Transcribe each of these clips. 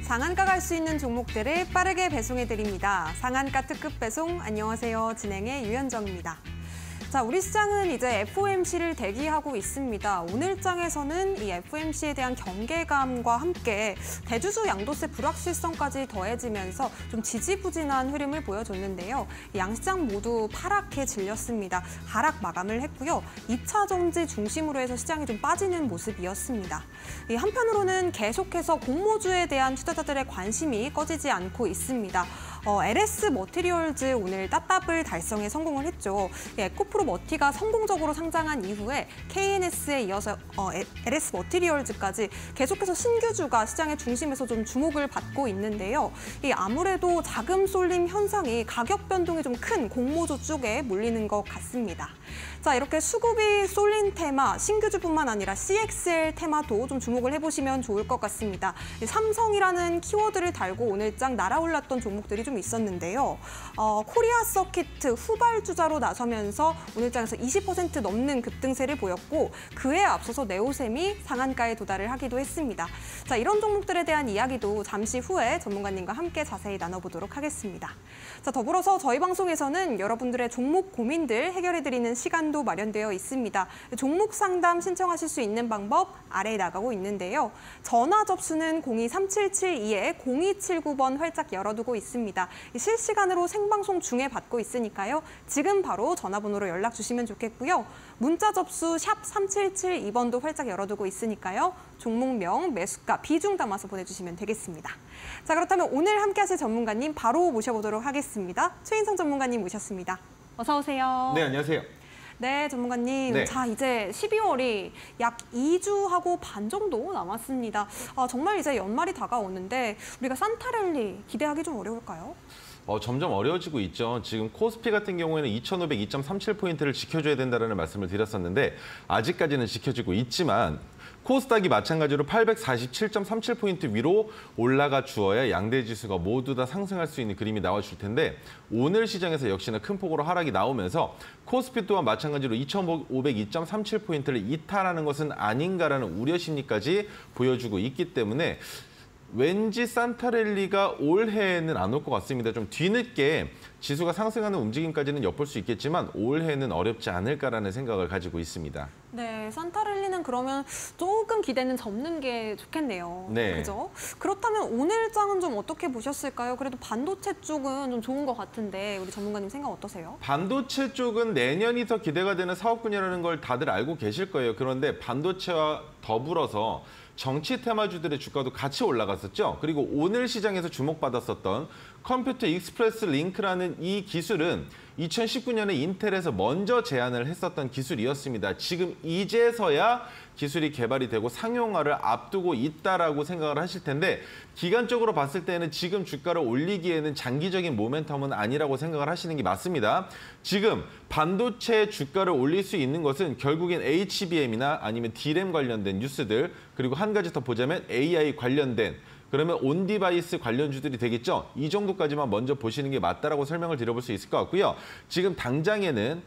상한가 갈 수 있는 종목들을 빠르게 배송해드립니다. 상한가 특급 배송, 안녕하세요. 진행의 유현정입니다. 자, 우리 시장은 이제 FOMC를 대기하고 있습니다. 오늘 장에서는 이 FOMC에 대한 경계감과 함께 대주주 양도세 불확실성까지 더해지면서 좀 지지부진한 흐름을 보여줬는데요. 양시장 모두 파랗게 질렸습니다. 하락 마감을 했고요. 2차 정지 중심으로 해서 시장이 좀 빠지는 모습이었습니다. 한편으로는 계속해서 공모주에 대한 투자자들의 관심이 꺼지지 않고 있습니다. LS 머티리얼즈 오늘 따따블 달성에 성공을 했죠. 에코프로 머티가 성공적으로 상장한 이후에 KNS에 이어서 LS 머티리얼즈까지 계속해서 신규주가 시장의 중심에서 좀 주목을 받고 있는데요. 아무래도 자금 쏠림 현상이 가격 변동이 좀 큰 공모주 쪽에 몰리는 것 같습니다. 자, 이렇게 수급이 쏠린 테마, 신규주뿐만 아니라 CXL 테마도 좀 주목을 해보시면 좋을 것 같습니다. 삼성이라는 키워드를 달고 오늘 장 날아올랐던 종목들이 좀 있었는데요. 코리아 서키트 후발주자로 나서면서 오늘 장에서 20% 넘는 급등세를 보였고 그에 앞서서 네오셈이 상한가에 도달을 하기도 했습니다. 자, 이런 종목들에 대한 이야기도 잠시 후에 전문가님과 함께 자세히 나눠보도록 하겠습니다. 자, 더불어서 저희 방송에서는 여러분들의 종목 고민들 해결해드리는 시간도 마련되어 있습니다. 종목 상담 신청하실 수 있는 방법 아래에 나가고 있는데요. 전화 접수는 023772-0279번 활짝 열어두고 있습니다. 실시간으로 생방송 중에 받고 있으니까요. 지금 바로 전화번호로 연락 주시면 좋겠고요. 문자 접수 샵 3772번도 활짝 열어두고 있으니까요. 종목명, 매수가, 비중 담아서 보내주시면 되겠습니다. 자, 그렇다면 오늘 함께 하실 전문가님 바로 모셔보도록 하겠습니다. 최인성 전문가님 모셨습니다. 어서 오세요. 네, 안녕하세요. 네, 전문가님. 네. 자, 이제 12월이 약 2주하고 반 정도 남았습니다. 정말 이제 연말이 다가오는데 우리가 산타랠리 기대하기 좀 어려울까요? 점점 어려워지고 있죠. 지금 코스피 같은 경우에는 2,500, 2.37포인트를 지켜줘야 된다는 말씀을 드렸었는데 아직까지는 지켜지고 있지만 코스닥이 마찬가지로 847.37포인트 위로 올라가 주어야 양대 지수가 모두 다 상승할 수 있는 그림이 나와줄 텐데 오늘 시장에서 역시나 큰 폭으로 하락이 나오면서 코스피 또한 마찬가지로 2,500, 2.37포인트를 이탈하는 것은 아닌가라는 우려 심리까지 보여주고 있기 때문에 왠지 산타랠리가 올해에는 안 올 것 같습니다. 좀 뒤늦게 지수가 상승하는 움직임까지는 엿볼 수 있겠지만 올해는 어렵지 않을까라는 생각을 가지고 있습니다. 네, 산타랠리는 그러면 조금 기대는 접는 게 좋겠네요. 네. 그죠? 그렇다면 오늘 장은 좀 어떻게 보셨을까요? 그래도 반도체 쪽은 좀 좋은 것 같은데 우리 전문가님 생각 어떠세요? 반도체 쪽은 내년이 더 기대가 되는 사업군이라는 걸 다들 알고 계실 거예요. 그런데 반도체와 더불어서 정치 테마주들의 주가도 같이 올라갔었죠. 그리고 오늘 시장에서 주목받았었던 컴퓨터 익스프레스 링크라는 이 기술은 2019년에 인텔에서 먼저 제안을 했었던 기술이었습니다. 지금 이제서야 기술이 개발이 되고 상용화를 앞두고 있다라고 생각을 하실 텐데 기간적으로 봤을 때는 지금 주가를 올리기에는 장기적인 모멘텀은 아니라고 생각을 하시는 게 맞습니다. 지금 반도체 주가를 올릴 수 있는 것은 결국엔 HBM이나 아니면 D램 관련된 뉴스들 그리고 한 가지 더 보자면 AI 관련된 그러면 온디바이스 관련주들이 되겠죠. 이 정도까지만 먼저 보시는 게 맞다라고 설명을 드려볼 수 있을 것 같고요. 지금 당장에는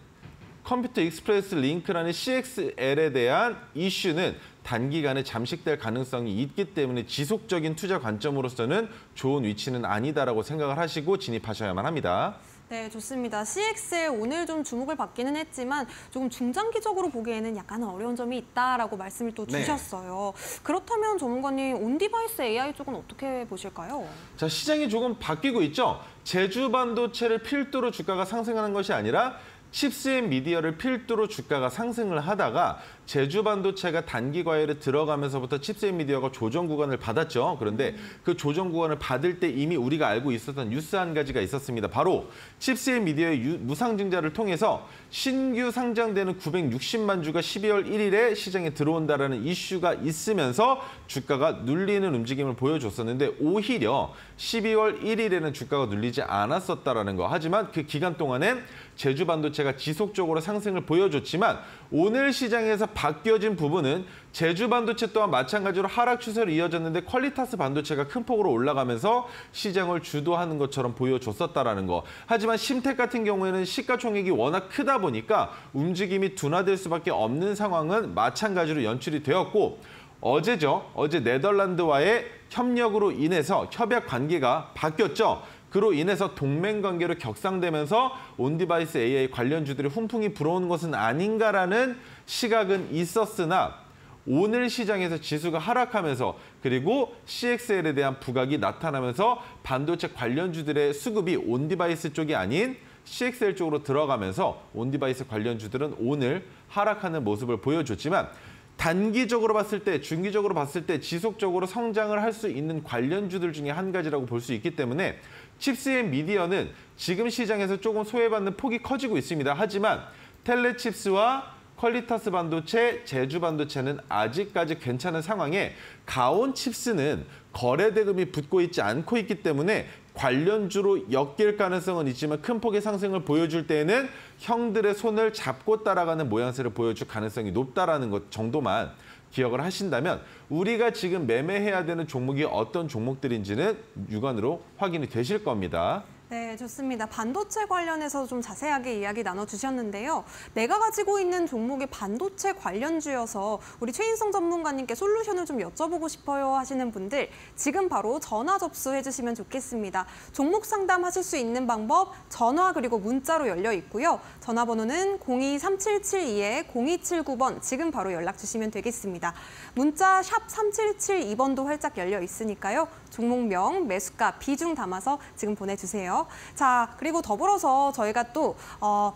컴퓨터 익스프레스 링크라는 CXL에 대한 이슈는 단기간에 잠식될 가능성이 있기 때문에 지속적인 투자 관점으로서는 좋은 위치는 아니다라고 생각을 하시고 진입하셔야만 합니다. 네, 좋습니다. CXL 오늘 좀 주목을 받기는 했지만 조금 중장기적으로 보기에는 약간 어려운 점이 있다라고 말씀을 또 주셨어요. 네. 그렇다면 전문가님, 온디바이스 AI 쪽은 어떻게 보실까요? 자, 시장이 조금 바뀌고 있죠. 제주 반도체를 필두로 주가가 상승하는 것이 아니라 칩스앤 미디어를 필두로 주가가 상승을 하다가 제주 반도체가 단기 과열에 들어가면서부터 칩스앤 미디어가 조정 구간을 받았죠. 그런데 그 조정 구간을 받을 때 이미 우리가 알고 있었던 뉴스 한 가지가 있었습니다. 바로 칩스앤 미디어의 무상증자를 통해서 신규 상장되는 960만 주가 12월 1일에 시장에 들어온다라는 이슈가 있으면서 주가가 눌리는 움직임을 보여줬었는데 오히려 12월 1일에는 주가가 눌리지 않았었다라는 거. 하지만 그 기간 동안엔 제주 반도체가 지속적으로 상승을 보여줬지만 오늘 시장에서 바뀌어진 부분은 제주 반도체 또한 마찬가지로 하락 추세로 이어졌는데 퀄리타스 반도체가 큰 폭으로 올라가면서 시장을 주도하는 것처럼 보여줬었다라는 거. 하지만 심텍 같은 경우에는 시가총액이 워낙 크다 보니까 움직임이 둔화될 수밖에 없는 상황은 마찬가지로 연출이 되었고 어제죠. 어제 네덜란드와의 협력으로 인해서 협약 관계가 바뀌었죠. 그로 인해서 동맹 관계로 격상되면서 온디바이스 AI 관련주들이 훈풍이 불어오는 것은 아닌가라는 시각은 있었으나 오늘 시장에서 지수가 하락하면서 그리고 CXL에 대한 부각이 나타나면서 반도체 관련주들의 수급이 온디바이스 쪽이 아닌 CXL 쪽으로 들어가면서 온디바이스 관련주들은 오늘 하락하는 모습을 보여줬지만 단기적으로 봤을 때, 중기적으로 봤을 때 지속적으로 성장을 할 수 있는 관련주들 중에 한 가지라고 볼 수 있기 때문에 칩스앤미디어는 지금 시장에서 조금 소외받는 폭이 커지고 있습니다. 하지만 텔레칩스와 퀄리타스 반도체, 제주 반도체는 아직까지 괜찮은 상황에 가온 칩스는 거래 대금이 붙고 있지 않고 있기 때문에 관련주로 엮일 가능성은 있지만 큰 폭의 상승을 보여줄 때에는 형들의 손을 잡고 따라가는 모양새를 보여줄 가능성이 높다라는 것 정도만 기억을 하신다면 우리가 지금 매매해야 되는 종목이 어떤 종목들인지는 육안으로 확인이 되실 겁니다. 네, 좋습니다. 반도체 관련해서 좀 자세하게 이야기 나눠주셨는데요. 내가 가지고 있는 종목이 반도체 관련주여서 우리 최인성 전문가님께 솔루션을 좀 여쭤보고 싶어요 하시는 분들 지금 바로 전화 접수해 주시면 좋겠습니다. 종목 상담하실 수 있는 방법 전화 그리고 문자로 열려 있고요. 전화번호는 023772-0279번 지금 바로 연락 주시면 되겠습니다. 문자 샵 3772번도 활짝 열려 있으니까요. 종목명, 매수가, 비중 담아서 지금 보내주세요. 자, 그리고 더불어서 저희가 또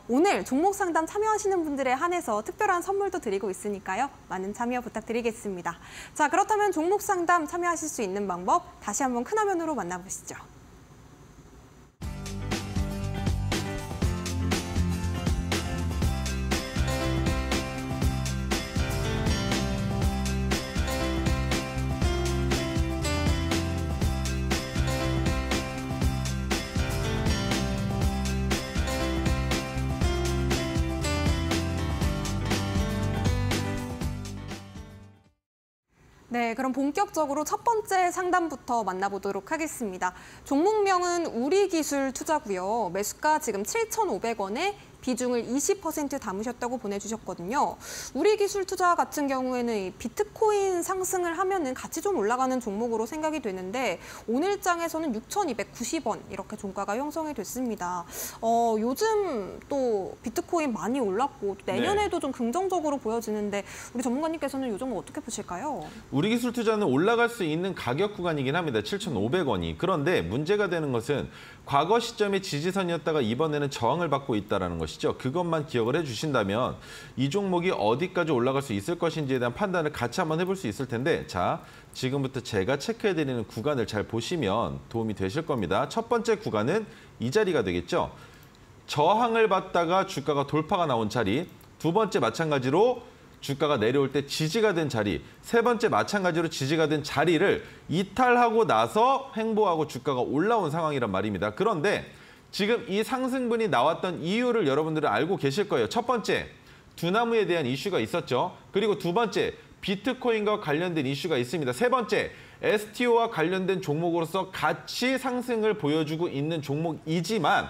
오늘 종목 상담 참여하시는 분들에 한해서 특별한 선물도 드리고 있으니까요. 많은 참여 부탁드리겠습니다. 자, 그렇다면 종목 상담 참여하실 수 있는 방법 다시 한번 큰 화면으로 만나보시죠. 네, 그럼 본격적으로 첫 번째 상담부터 만나보도록 하겠습니다. 종목명은 우리기술투자고요. 매수가 지금 7,500원에 비중을 20% 담으셨다고 보내주셨거든요. 우리기술투자 같은 경우에는 이 비트코인 상승을 하면은 같이 좀 올라가는 종목으로 생각이 되는데 오늘 장에서는 6,290원 이렇게 종가가 형성이 됐습니다. 요즘 또 비트코인 많이 올랐고 내년에도 좀 긍정적으로 보여지는데 우리 전문가님께서는 이 종목 어떻게 보실까요? 우리기술투자는 올라갈 수 있는 가격 구간이긴 합니다. 7,500원이. 그런데 문제가 되는 것은 과거 시점의 지지선이었다가 이번에는 저항을 받고 있다는 것이죠. 그것만 기억을 해주신다면 이 종목이 어디까지 올라갈 수 있을 것인지에 대한 판단을 같이 한번 해볼 수 있을 텐데 자, 지금부터 제가 체크해드리는 구간을 잘 보시면 도움이 되실 겁니다. 첫 번째 구간은 이 자리가 되겠죠. 저항을 받다가 주가가 돌파가 나온 자리, 두 번째 마찬가지로 주가가 내려올 때 지지가 된 자리, 세 번째 마찬가지로 지지가 된 자리를 이탈하고 나서 횡보하고 주가가 올라온 상황이란 말입니다. 그런데 지금 이 상승분이 나왔던 이유를 여러분들은 알고 계실 거예요. 첫 번째, 두나무에 대한 이슈가 있었죠. 그리고 두 번째, 비트코인과 관련된 이슈가 있습니다. 세 번째, STO와 관련된 종목으로서 같이 상승을 보여주고 있는 종목이지만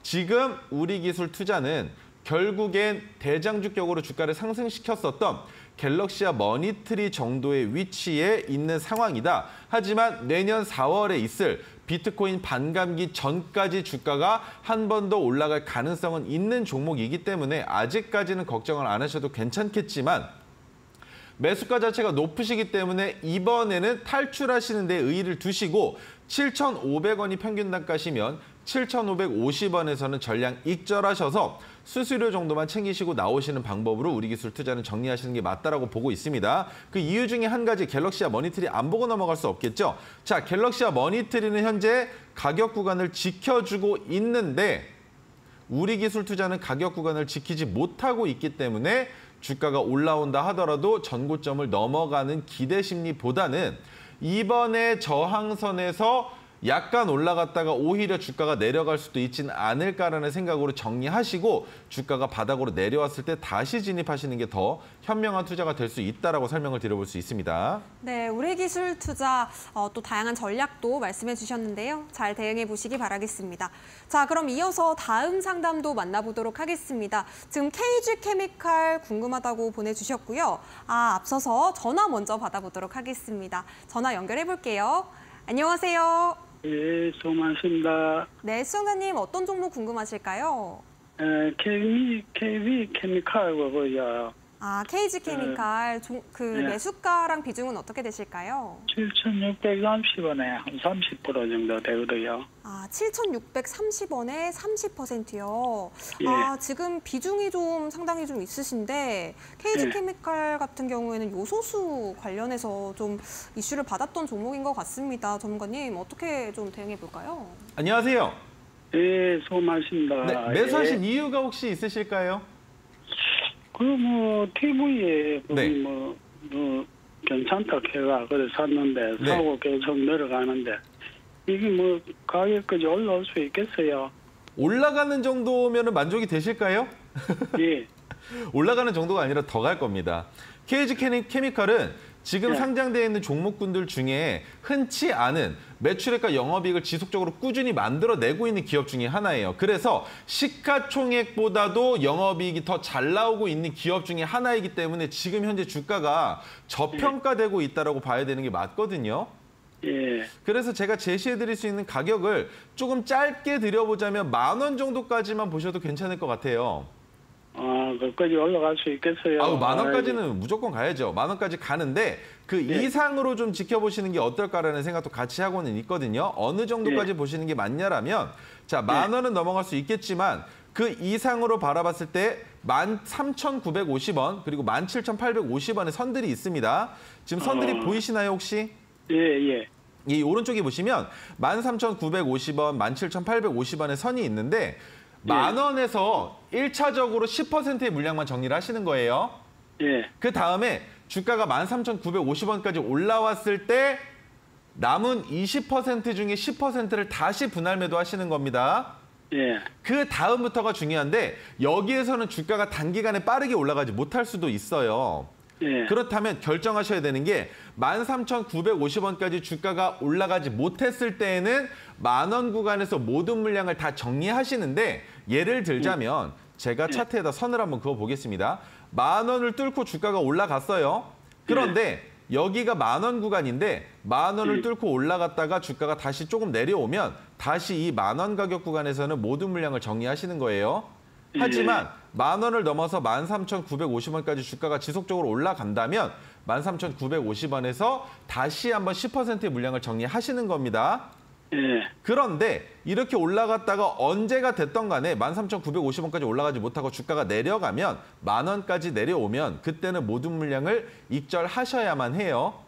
지금 우리기술투자는 결국엔 대장주격으로 주가를 상승시켰었던 갤럭시와 머니트리 정도의 위치에 있는 상황이다. 하지만 내년 4월에 있을 비트코인 반감기 전까지 주가가 한 번 더 올라갈 가능성은 있는 종목이기 때문에 아직까지는 걱정을 안 하셔도 괜찮겠지만 매수가 자체가 높으시기 때문에 이번에는 탈출하시는 데 의의를 두시고 7,500원이 평균 단가시면 7,550원에서는 전량 익절하셔서 수수료 정도만 챙기시고 나오시는 방법으로 우리기술투자는 정리하시는 게 맞다라고 보고 있습니다. 그 이유 중에 한 가지 갤럭시와 머니트리 안 보고 넘어갈 수 없겠죠. 자, 갤럭시와 머니트리는 현재 가격 구간을 지켜주고 있는데 우리기술투자는 가격 구간을 지키지 못하고 있기 때문에 주가가 올라온다 하더라도 전고점을 넘어가는 기대 심리보다는 이번에 저항선에서 약간 올라갔다가 오히려 주가가 내려갈 수도 있진 않을까라는 생각으로 정리하시고 주가가 바닥으로 내려왔을 때 다시 진입하시는 게 더 현명한 투자가 될 수 있다라고 설명을 드려볼 수 있습니다. 네, 우리기술 투자 또 다양한 전략도 말씀해 주셨는데요. 잘 대응해 보시기 바라겠습니다. 자, 그럼 이어서 다음 상담도 만나보도록 하겠습니다. 지금 KG케미칼 궁금하다고 보내주셨고요. 앞서서 전화 먼저 받아보도록 하겠습니다. 전화 연결해 볼게요. 안녕하세요. 예, 수고 많습니다. 네, 수영자님 어떤 종목 궁금하실까요? KB 케미칼하고요. KG케미칼 네. 매수가랑 비중은 어떻게 되실까요? 7,630원에 한 30% 정도 되거든요. 7,630원에 30%요. 예. 지금 비중이 상당히 좀 있으신데 KG케미칼 같은 경우에는 요소수 관련해서 좀 이슈를 받았던 종목인 것 같습니다. 전문가님 어떻게 좀 대응해 볼까요? 안녕하세요. 예, 수고 많습니다. 네, 매수하신 이유가 혹시 있으실까요? TV에 네. 괜찮다 해가 그래 샀는데 네. 사고 계속 내려가는데 이게 가격까지 올라올 수 있겠어요? 올라가는 정도면 만족이 되실까요? 예. 올라가는 정도가 아니라 더 갈 겁니다. KG케미칼은 지금 네. 상장되어 있는 종목군들 중에 흔치 않은 매출액과 영업이익을 지속적으로 꾸준히 만들어내고 있는 기업 중에 하나예요. 그래서 시가총액보다도 영업이익이 더 잘 나오고 있는 기업 중에 하나이기 때문에 지금 현재 주가가 저평가되고 있다고 봐야 되는 게 맞거든요. 예. 그래서 제가 제시해드릴 수 있는 가격을 조금 짧게 드려보자면 10,000원 정도까지만 보셔도 괜찮을 것 같아요. 그까지 올라갈 수 있겠어요? 10,000원까지는 무조건 가야죠. 10,000원까지 가는데 그 이상으로 좀 지켜보시는 게 어떨까라는 생각도 같이 하고는 있거든요. 어느 정도까지 보시는 게 맞냐라면 자, 10,000원은 넘어갈 수 있겠지만 그 이상으로 바라봤을 때 13,950원 그리고 17,850원의 선들이 있습니다. 지금 선들이 보이시나요 혹시? 예. 이 오른쪽에 보시면 13,950원, 17,850원의 선이 있는데 10,000원에서 1차적으로 10%의 물량만 정리를 하시는 거예요. 예. 그 다음에 주가가 13,950원까지 올라왔을 때 남은 20% 중에 10%를 다시 분할 매도하시는 겁니다. 예. 그 다음부터가 중요한데 여기에서는 주가가 단기간에 빠르게 올라가지 못할 수도 있어요. 예. 그렇다면 결정하셔야 되는 게 13,950원까지 주가가 올라가지 못했을 때에는 10,000원 구간에서 모든 물량을 다 정리하시는데 예를 들자면 제가 차트에다 선을 한번 그어보겠습니다. 10,000원을 뚫고 주가가 올라갔어요. 그런데 여기가 10,000원 구간인데 10,000원을 뚫고 올라갔다가 주가가 다시 조금 내려오면 다시 이 10,000원 가격 구간에서는 모든 물량을 정리하시는 거예요. 하지만 10,000원을 넘어서 13,950원까지 주가가 지속적으로 올라간다면 13,950원에서 다시 한번 10%의 물량을 정리하시는 겁니다. 예. 그런데 이렇게 올라갔다가 언제가 됐던 간에 13,950원까지 올라가지 못하고 주가가 내려가면 10,000원까지 내려오면 그때는 모든 물량을 익절하셔야만 해요.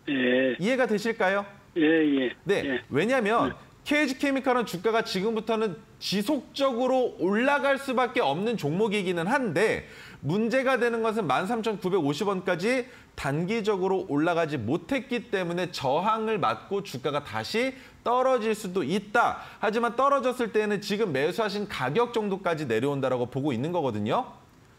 예. 이해가 되실까요? 예. 네, 예. 왜냐하면 KG케미칼은 주가가 지금부터는 지속적으로 올라갈 수밖에 없는 종목이기는 한데 문제가 되는 것은 13,950원까지 단기적으로 올라가지 못했기 때문에 저항을 맞고 주가가 다시 떨어질 수도 있다. 하지만 떨어졌을 때는 지금 매수하신 가격 정도까지 내려온다라고 보고 있는 거거든요.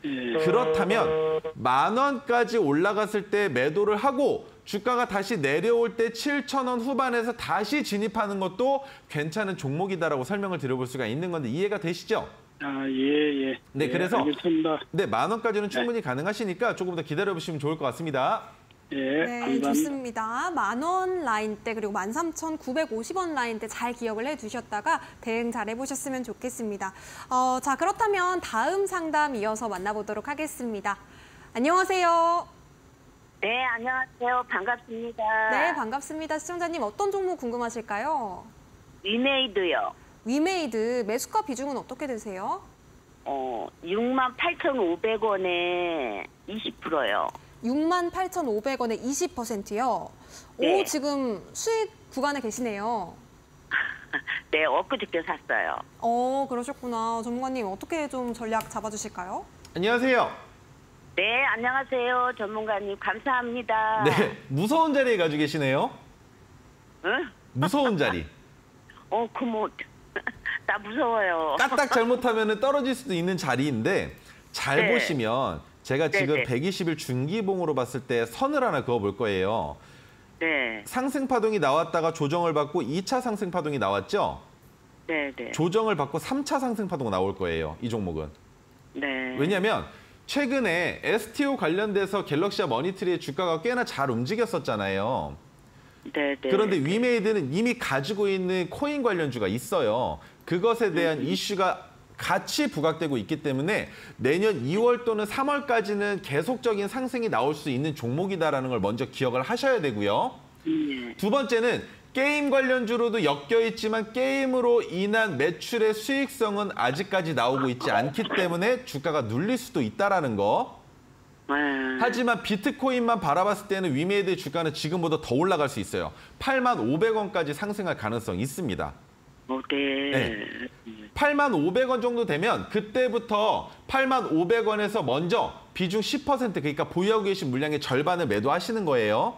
그렇다면 10,000원까지 올라갔을 때 매도를 하고 주가가 다시 내려올 때 7,000원 후반에서 다시 진입하는 것도 괜찮은 종목이다라고 설명을 드려볼 수가 있는 건데 이해가 되시죠? 예. 네, 그래서 알겠습니다. 네, 10,000원까지는 충분히 가능하시니까 조금 더 기다려보시면 좋을 것 같습니다. 예. 네, 감사합니다. 좋습니다. 10,000원 라인대 그리고 13,950원 라인대 잘 기억을 해두셨다가 대응 잘 해보셨으면 좋겠습니다. 자, 그렇다면 다음 상담 이어서 만나보도록 하겠습니다. 안녕하세요. 네, 안녕하세요. 반갑습니다. 네, 반갑습니다. 시청자님 어떤 종목 궁금하실까요? 위메이드요. 위메이드 매수가 비중은 어떻게 되세요? 68,500원에 20%요. 68,500원에 20%요. 네. 오, 지금 수익 구간에 계시네요. 네, 엊그저께 샀어요. 그러셨구나. 전문가님 어떻게 좀 전략 잡아주실까요? 안녕하세요. 네, 안녕하세요. 전문가님. 감사합니다. 네, 무서운 자리에 가지고 계시네요. 응? 무서운 자리. 그뭐 나 무서워요. 까딱 잘못하면 떨어질 수도 있는 자리인데 잘 네. 보시면 제가 지금 네. 120일 중기봉으로 봤을 때 선을 하나 그어볼 거예요. 네, 상승 파동이 나왔다가 조정을 받고 2차 상승 파동이 나왔죠? 네, 네, 조정을 받고 3차 상승 파동 나올 거예요. 이 종목은. 네. 왜냐하면 최근에 STO 관련돼서 갤럭시와 머니트리의 주가가 꽤나 잘 움직였었잖아요. 네, 네. 그런데 위메이드는 이미 가지고 있는 코인 관련주가 있어요. 그것에 대한 이슈가 같이 부각되고 있기 때문에 내년 2월 또는 3월까지는 계속적인 상승이 나올 수 있는 종목이다라는 걸 먼저 기억을 하셔야 되고요. 예. 두 번째는 게임 관련주로도 엮여 있지만 게임으로 인한 매출의 수익성은 아직까지 나오고 있지 않기 때문에 주가가 눌릴 수도 있다라는 거. 하지만 비트코인만 바라봤을 때는 위메이드의 주가는 지금보다 더 올라갈 수 있어요. 85,500원까지 상승할 가능성이 있습니다. 네. 네. 85,500원 정도 되면 그때부터 85,500원에서 먼저 비중 10% 그러니까 보유하고 계신 물량의 절반을 매도하시는 거예요.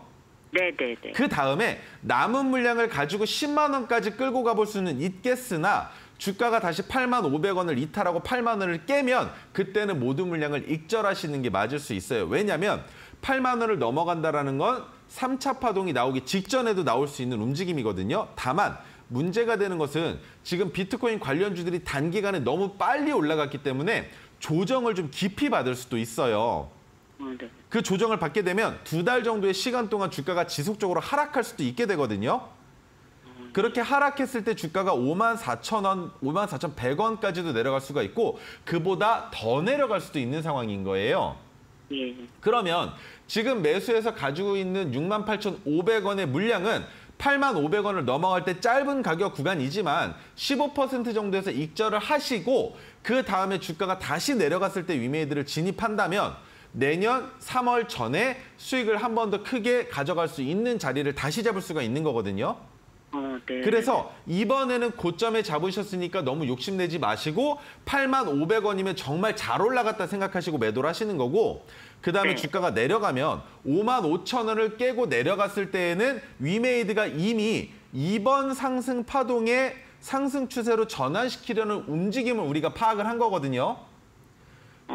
네, 네, 네. 그 다음에 남은 물량을 가지고 10만 원까지 끌고 가볼 수는 있겠으나 주가가 다시 85,500원을 이탈하고 8만 원을 깨면 그때는 모든 물량을 익절하시는 게 맞을 수 있어요. 왜냐하면 8만 원을 넘어간다는 건 3차 파동이 나오기 직전에도 나올 수 있는 움직임이거든요. 다만 문제가 되는 것은 지금 비트코인 관련주들이 단기간에 너무 빨리 올라갔기 때문에 조정을 좀 깊이 받을 수도 있어요. 네. 그 조정을 받게 되면 2달 정도의 시간 동안 주가가 지속적으로 하락할 수도 있게 되거든요. 그렇게 하락했을 때 주가가 54,000원, 54,100원까지도 내려갈 수가 있고 그보다 더 내려갈 수도 있는 상황인 거예요. 예. 그러면 지금 매수해서 가지고 있는 68,500원의 물량은 85,500원을 넘어갈 때 짧은 가격 구간이지만 15% 정도에서 익절을 하시고 그 다음에 주가가 다시 내려갔을 때 위메이드를 진입한다면 내년 3월 전에 수익을 한 번 더 크게 가져갈 수 있는 자리를 다시 잡을 수가 있는 거거든요. 네. 그래서 이번에는 고점에 잡으셨으니까 너무 욕심내지 마시고 85,500원이면 정말 잘 올라갔다 생각하시고 매도를 하시는 거고 그다음에 네. 주가가 내려가면 55,000원을 깨고 내려갔을 때에는 위메이드가 이미 이번 상승 파동의 상승 추세로 전환시키려는 움직임을 우리가 파악을 한 거거든요.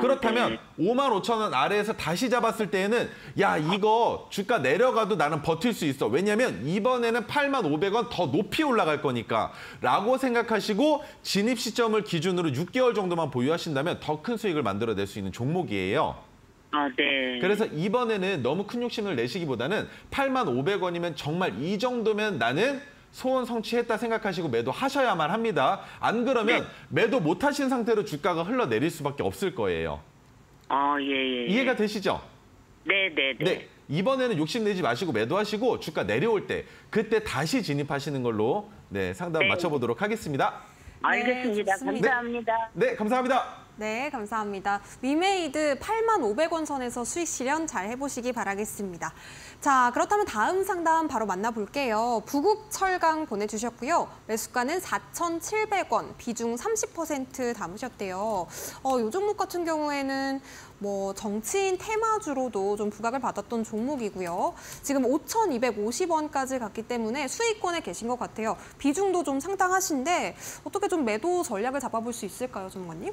그렇다면 55,000원 아래에서 다시 잡았을 때에는 야 이거 주가 내려가도 나는 버틸 수 있어. 왜냐하면 이번에는 85,500원 더 높이 올라갈 거니까 라고 생각하시고 진입 시점을 기준으로 6개월 정도만 보유하신다면 더 큰 수익을 만들어낼 수 있는 종목이에요. 네. 그래서 이번에는 너무 큰 욕심을 내시기보다는 85,500원이면 정말 이 정도면 나는 소원 성취했다 생각하시고 매도하셔야만 합니다. 안 그러면 매도 못하신 상태로 주가가 흘러내릴 수밖에 없을 거예요. 예. 이해가 되시죠? 네. 네. 이번에는 욕심내지 마시고 매도하시고 주가 내려올 때 그때 다시 진입하시는 걸로 상담 네. 맞춰보도록 하겠습니다. 알겠습니다. 좋습니다. 감사합니다. 네, 감사합니다. 네, 감사합니다. 위메이드 85,500원 선에서 수익 실현 잘 해보시기 바라겠습니다. 자, 그렇다면 다음 상담 바로 만나볼게요. 부국철강 보내주셨고요. 매수가는 4,700원, 비중 30% 담으셨대요. 이 종목 같은 경우에는 뭐 정치인 테마주로도 좀 부각을 받았던 종목이고요. 지금 5,250원까지 갔기 때문에 수익권에 계신 것 같아요. 비중도 좀 상당하신데 어떻게 좀 매도 전략을 잡아볼 수 있을까요, 전문가님?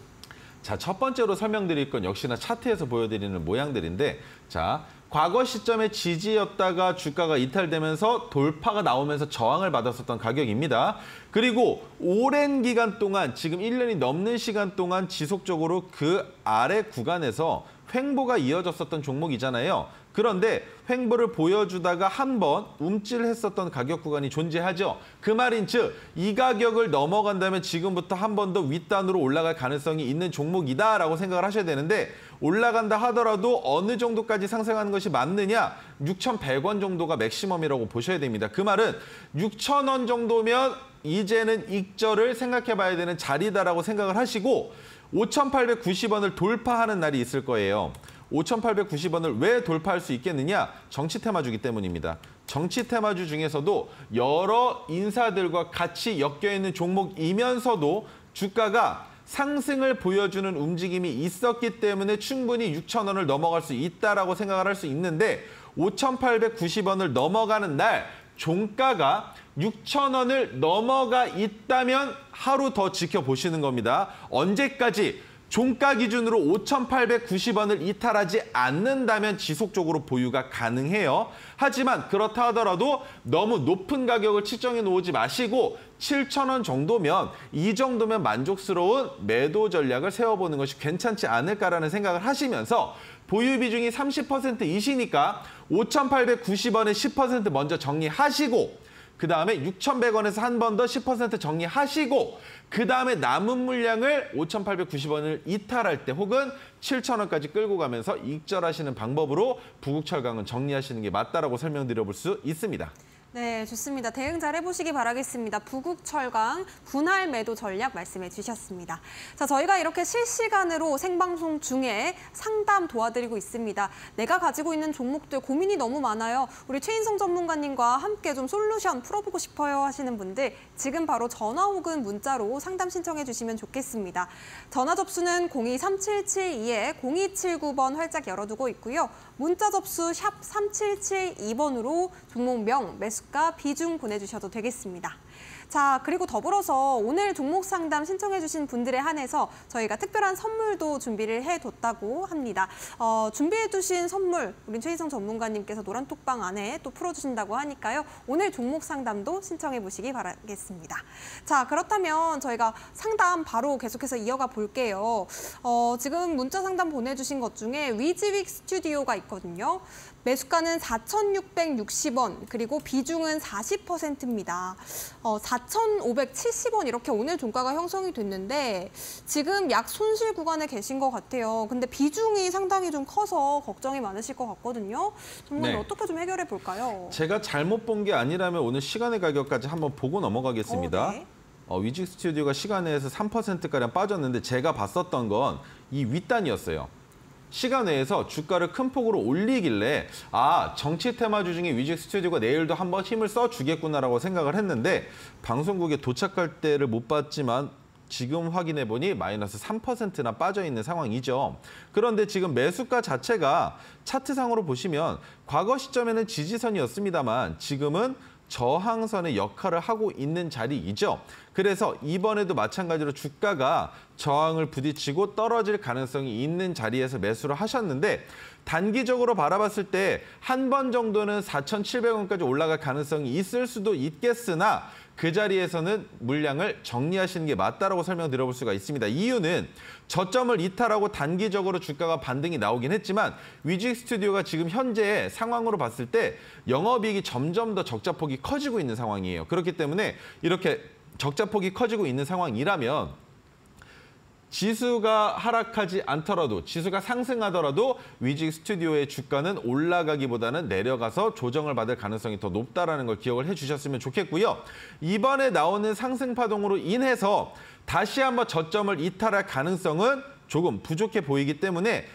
자, 첫 번째로 설명드릴 건 역시나 차트에서 보여드리는 모양들인데 자, 과거 시점의 지지였다가 주가가 이탈되면서 돌파가 나오면서 저항을 받았었던 가격입니다. 그리고 오랜 기간 동안 지금 1년이 넘는 시간 동안 지속적으로 그 아래 구간에서 횡보가 이어졌었던 종목이잖아요. 그런데 횡보를 보여주다가 한 번 움찔했었던 가격 구간이 존재하죠. 그 말인즉 이 가격을 넘어간다면 지금부터 한 번 더 윗단으로 올라갈 가능성이 있는 종목이다라고 생각을 하셔야 되는데 올라간다 하더라도 어느 정도까지 상승하는 것이 맞느냐? 6,100원 정도가 맥시멈이라고 보셔야 됩니다. 그 말은 6,000원 정도면 이제는 익절을 생각해 봐야 되는 자리다라고 생각을 하시고 5,890원을 돌파하는 날이 있을 거예요. 5,890원을 왜 돌파할 수 있겠느냐? 정치 테마주기 때문입니다. 정치 테마주 중에서도 여러 인사들과 같이 엮여있는 종목이면서도 주가가 상승을 보여주는 움직임이 있었기 때문에 충분히 6,000원을 넘어갈 수 있다라고 생각을 할 수 있는데 5,890원을 넘어가는 날 종가가 6,000원을 넘어가 있다면 하루 더 지켜보시는 겁니다. 언제까지? 종가 기준으로 5,890원을 이탈하지 않는다면 지속적으로 보유가 가능해요. 하지만 그렇다 하더라도 너무 높은 가격을 측정해 놓지 마시고 7,000원 정도면 이 정도면 만족스러운 매도 전략을 세워보는 것이 괜찮지 않을까라는 생각을 하시면서 보유 비중이 30%이시니까 5,890원에 10% 먼저 정리하시고 그다음에 6,100원에서 한 번 더 10% 정리하시고 그다음에 남은 물량을 5,890원을 이탈할 때 혹은 7,000원까지 끌고 가면서 익절하시는 방법으로 부국철강은 정리하시는 게 맞다라고 설명드려볼 수 있습니다. 네, 좋습니다. 대응 잘 해보시기 바라겠습니다. 부국철강 분할 매도 전략 말씀해 주셨습니다. 자, 저희가 이렇게 실시간으로 생방송 중에 상담 도와드리고 있습니다. 내가 가지고 있는 종목들 고민이 너무 많아요. 우리 최인성 전문가님과 함께 좀 솔루션 풀어보고 싶어요 하시는 분들 지금 바로 전화 혹은 문자로 상담 신청해 주시면 좋겠습니다. 전화 접수는 02-3772-0279번 활짝 열어두고 있고요. 문자 접수 샵 3772번으로 종목명, 매수가, 비중 보내주셔도 되겠습니다. 자, 그리고 더불어서 오늘 종목 상담 신청해 주신 분들에 한해서 저희가 특별한 선물도 준비를 해뒀다고 합니다. 준비해 두신 선물 우리 최희성 전문가님께서 노란톡방 안에 또 풀어주신다고 하니까요. 오늘 종목 상담도 신청해 보시기 바라겠습니다. 자, 그렇다면 저희가 상담 바로 계속해서 이어가 볼게요. 지금 문자 상담 보내주신 것 중에 위즈윅 스튜디오가 있거든요. 매수가는 4,660원, 그리고 비중은 40%입니다. 4,570원 이렇게 오늘 종가가 형성이 됐는데 지금 약 손실 구간에 계신 것 같아요. 근데 비중이 상당히 좀 커서 걱정이 많으실 것 같거든요. 전문가님 어떻게 좀 해결해 볼까요? 제가 잘못 본 게 아니라면 오늘 시간의 가격까지 한번 보고 넘어가겠습니다. 네. 위즈윅 스튜디오가 시간에서 3%가량 빠졌는데 제가 봤었던 건 이 윗단이었어요. 시간외에서 주가를 큰 폭으로 올리길래 정치 테마주 중에 위즈윅 스튜디오가 내일도 한번 힘을 써주겠구나라고 생각을 했는데 방송국에 도착할 때를 못 봤지만 지금 확인해보니 마이너스 3%나 빠져있는 상황이죠. 그런데 지금 매수가 자체가 차트상으로 보시면 과거 시점에는 지지선이었습니다만 지금은 저항선의 역할을 하고 있는 자리이죠. 그래서 이번에도 마찬가지로 주가가 저항을 부딪히고 떨어질 가능성이 있는 자리에서 매수를 하셨는데 단기적으로 바라봤을 때 한 번 정도는 4,700원까지 올라갈 가능성이 있을 수도 있겠으나 그 자리에서는 물량을 정리하시는 게 맞다라고 설명드려볼 수가 있습니다. 이유는 저점을 이탈하고 단기적으로 주가가 반등이 나오긴 했지만 위즈윅 스튜디오가 지금 현재 상황으로 봤을 때 영업이익이 점점 더 적자폭이 커지고 있는 상황이에요. 그렇기 때문에 이렇게 적자폭이 커지고 있는 상황이라면 지수가 하락하지 않더라도 지수가 상승하더라도 위즈윅 스튜디오의 주가는 올라가기보다는 내려가서 조정을 받을 가능성이 더 높다라는 걸 기억을 해주셨으면 좋겠고요. 이번에 나오는 상승 파동으로 인해서 다시 한번 저점을 이탈할 가능성은 조금 부족해 보이기 때문에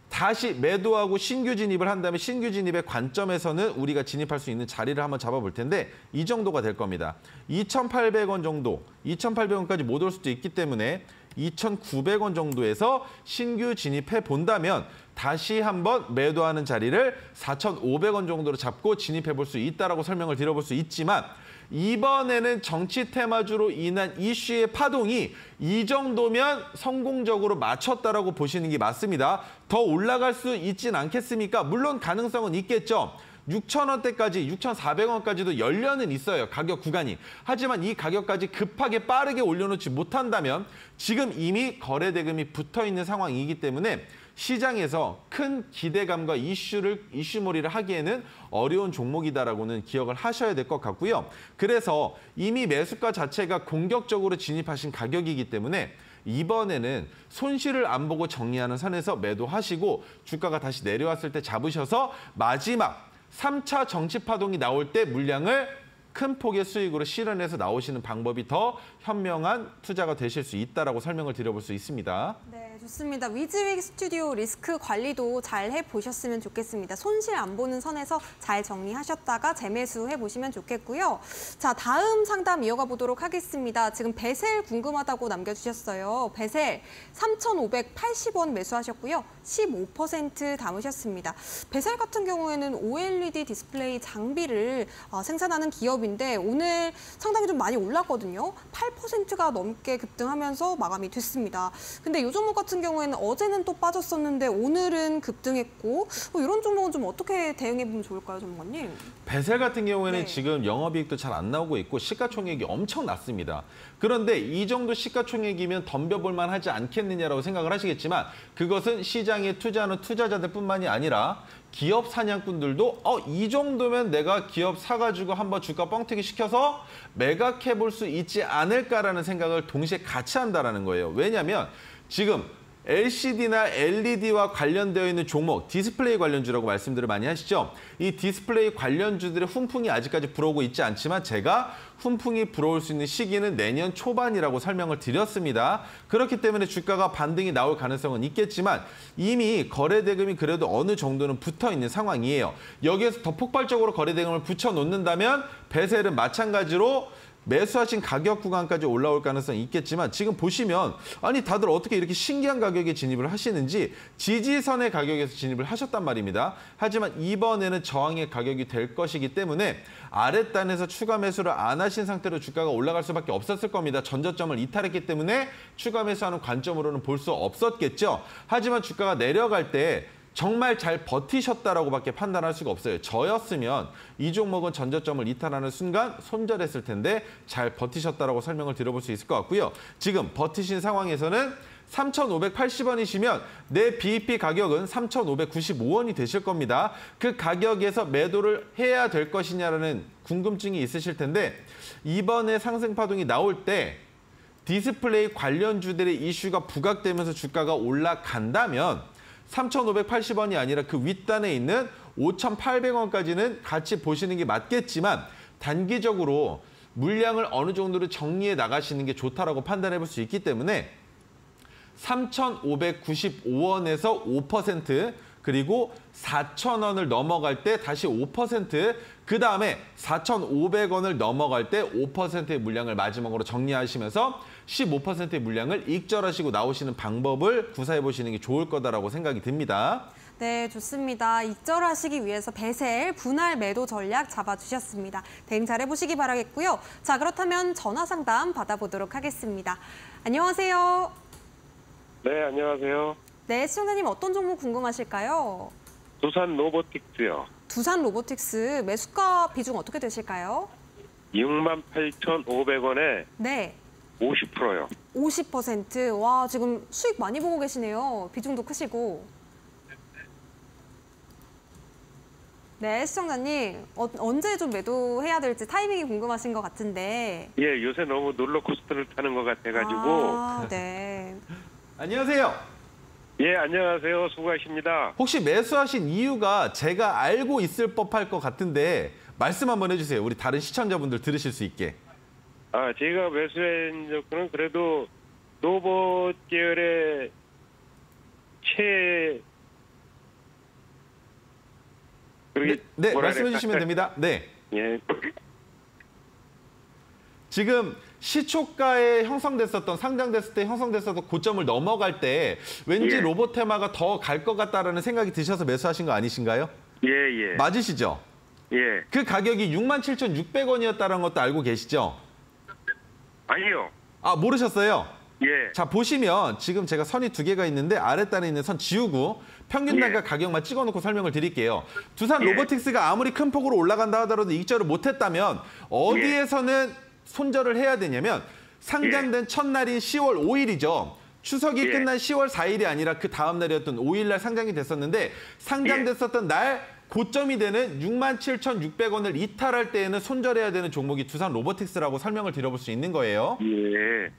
다시 매도하고 신규 진입을 한다면 신규 진입의 관점에서는 우리가 진입할 수 있는 자리를 한번 잡아볼 텐데 이 정도가 될 겁니다. 2,800원 정도, 2,800원까지 못 올 수도 있기 때문에 2,900원 정도에서 신규 진입해 본다면 다시 한번 매도하는 자리를 4,500원 정도로 잡고 진입해 볼 수 있다라고 설명을 드려볼 수 있지만 이번에는 정치 테마주로 인한 이슈의 파동이 이 정도면 성공적으로 맞췄다라고 보시는 게 맞습니다. 더 올라갈 수 있진 않겠습니까? 물론 가능성은 있겠죠. 6,000원대까지, 6,400원까지도 열려는 있어요. 가격 구간이. 하지만 이 가격까지 급하게 빠르게 올려놓지 못한다면 지금 이미 거래대금이 붙어있는 상황이기 때문에 시장에서 큰 기대감과 이슈몰이를 하기에는 어려운 종목이다라고는 기억을 하셔야 될 것 같고요. 그래서 이미 매수가 자체가 공격적으로 진입하신 가격이기 때문에 이번에는 손실을 안 보고 정리하는 선에서 매도하시고 주가가 다시 내려왔을 때 잡으셔서 마지막 3차 정치 파동이 나올 때 물량을 큰 폭의 수익으로 실현해서 나오시는 방법이 더 현명한 투자가 되실 수 있다라고 설명을 드려볼 수 있습니다. 네, 좋습니다. 위즈윅 스튜디오 리스크 관리도 잘 해보셨으면 좋겠습니다. 손실 안 보는 선에서 잘 정리하셨다가 재매수 해보시면 좋겠고요. 자, 다음 상담 이어가 보도록 하겠습니다. 지금 베셀 궁금하다고 남겨주셨어요. 베셀 3,580원 매수하셨고요. 15% 담으셨습니다. 베셀 같은 경우에는 OLED 디스플레이 장비를 생산하는 기업인데 오늘 상당히 좀 많이 올랐거든요. 8%가 넘게 급등하면서 마감이 됐습니다. 근데 이 종목 같은 경우에는 어제는 또 빠졌었는데 오늘은 급등했고 이런 종목은 좀 어떻게 대응해 보면 좋을까요, 전문가님? 베셀 같은 경우에는 네. 지금 영업이익도 잘 안 나오고 있고 시가총액이 엄청 낮습니다. 그런데 이 정도 시가총액이면 덤벼볼 만하지 않겠느냐라고 생각을 하시겠지만 그것은 시장에 투자하는 투자자들뿐만이 아니라 기업 사냥꾼들도 이 정도면 내가 기업 사가지고 한번 주가 뻥튀기 시켜서 매각해 볼 수 있지 않을까라는 생각을 동시에 같이 한다는 거예요. 왜냐하면 지금 LCD나 LED와 관련되어 있는 종목, 디스플레이 관련주라고 말씀들을 많이 하시죠. 이 디스플레이 관련주들의 훈풍이 아직까지 불어오고 있지 않지만 제가 훈풍이 불어올 수 있는 시기는 내년 초반이라고 설명을 드렸습니다. 그렇기 때문에 주가가 반등이 나올 가능성은 있겠지만 이미 거래대금이 그래도 어느 정도는 붙어있는 상황이에요. 여기에서 더 폭발적으로 거래대금을 붙여놓는다면 베셀은 마찬가지로 매수하신 가격 구간까지 올라올 가능성이 있겠지만 지금 보시면 아니 다들 어떻게 이렇게 신기한 가격에 진입을 하시는지 지지선의 가격에서 진입을 하셨단 말입니다. 하지만 이번에는 저항의 가격이 될 것이기 때문에 아랫단에서 추가 매수를 안 하신 상태로 주가가 올라갈 수밖에 없었을 겁니다. 전저점을 이탈했기 때문에 추가 매수하는 관점으로는 볼 수 없었겠죠. 하지만 주가가 내려갈 때 정말 잘 버티셨다라고밖에 판단할 수가 없어요. 저였으면 이 종목은 전저점을 이탈하는 순간 손절했을 텐데 잘 버티셨다라고 설명을 드려볼 수 있을 것 같고요. 지금 버티신 상황에서는 3,580원이시면 내 BEP 가격은 3,595원이 되실 겁니다. 그 가격에서 매도를 해야 될 것이냐라는 궁금증이 있으실 텐데 이번에 상승 파동이 나올 때 디스플레이 관련주들의 이슈가 부각되면서 주가가 올라간다면 3,580원이 아니라 그 윗단에 있는 5,800원까지는 같이 보시는 게 맞겠지만 단기적으로 물량을 어느 정도로 정리해 나가시는 게 좋다라고 판단해 볼 수 있기 때문에 3,595원에서 5% 그리고 4,000원을 넘어갈 때 다시 5%, 그 다음에 4,500원을 넘어갈 때 5%의 물량을 마지막으로 정리하시면서 15%의 물량을 익절하시고 나오시는 방법을 구사해 보시는 게 좋을 거다라고 생각이 듭니다. 네, 좋습니다. 익절하시기 위해서 베셀 분할 매도 전략 잡아주셨습니다. 대응 잘 해보시기 바라겠고요. 자, 그렇다면 전화 상담 받아보도록 하겠습니다. 안녕하세요. 네, 안녕하세요. 네, 시청자님 어떤 종목 궁금하실까요? 두산 로보틱스요. 두산 로보틱스 매수가 비중 어떻게 되실까요? 68,500원에 네, 50%요. 50%. 와, 지금 수익 많이 보고 계시네요. 비중도 크시고. 네, 시청자님 언제 좀 매도해야 될지 타이밍이 궁금하신 것 같은데. 예, 요새 너무 롤러코스터를 타는 것 같아가지고. 아, 네. 안녕하세요. 예, 안녕하세요. 수고하십니다. 혹시 매수하신 이유가 제가 알고 있을 법할 것 같은데 말씀 한번 해주세요. 우리 다른 시청자분들 들으실 수 있게. 아, 제가 매수한 적은 그래도 로봇 계열의 네, 뭐라 말씀해 그럴까? 주시면 됩니다. 네. 예. 지금 시초가에 형성됐었던 상장됐을 때 형성됐었던 고점을 넘어갈 때 왠지 예. 로봇 테마가 더 갈 것 같다라는 생각이 드셔서 매수하신 거 아니신가요? 예, 예. 맞으시죠? 예. 그 가격이 67,600원이었다는 것도 알고 계시죠? 아니요. 아, 모르셨어요? 예. 자, 보시면 지금 제가 선이 두 개가 있는데 아랫단에 있는 선 지우고 평균 단가 예. 가격만 찍어놓고 설명을 드릴게요. 두산 예. 로보틱스가 아무리 큰 폭으로 올라간다 하더라도 익절을 못했다면 어디에서는 손절을 해야 되냐면 상장된 첫날인 10월 5일이죠. 추석이 예. 끝난 10월 4일이 아니라 그 다음 날이었던 5일 날 상장이 됐었는데 상장됐었던 날 고점이 되는 67,600원을 이탈할 때에는 손절해야 되는 종목이 두산 로보틱스라고 설명을 드려볼 수 있는 거예요. 예.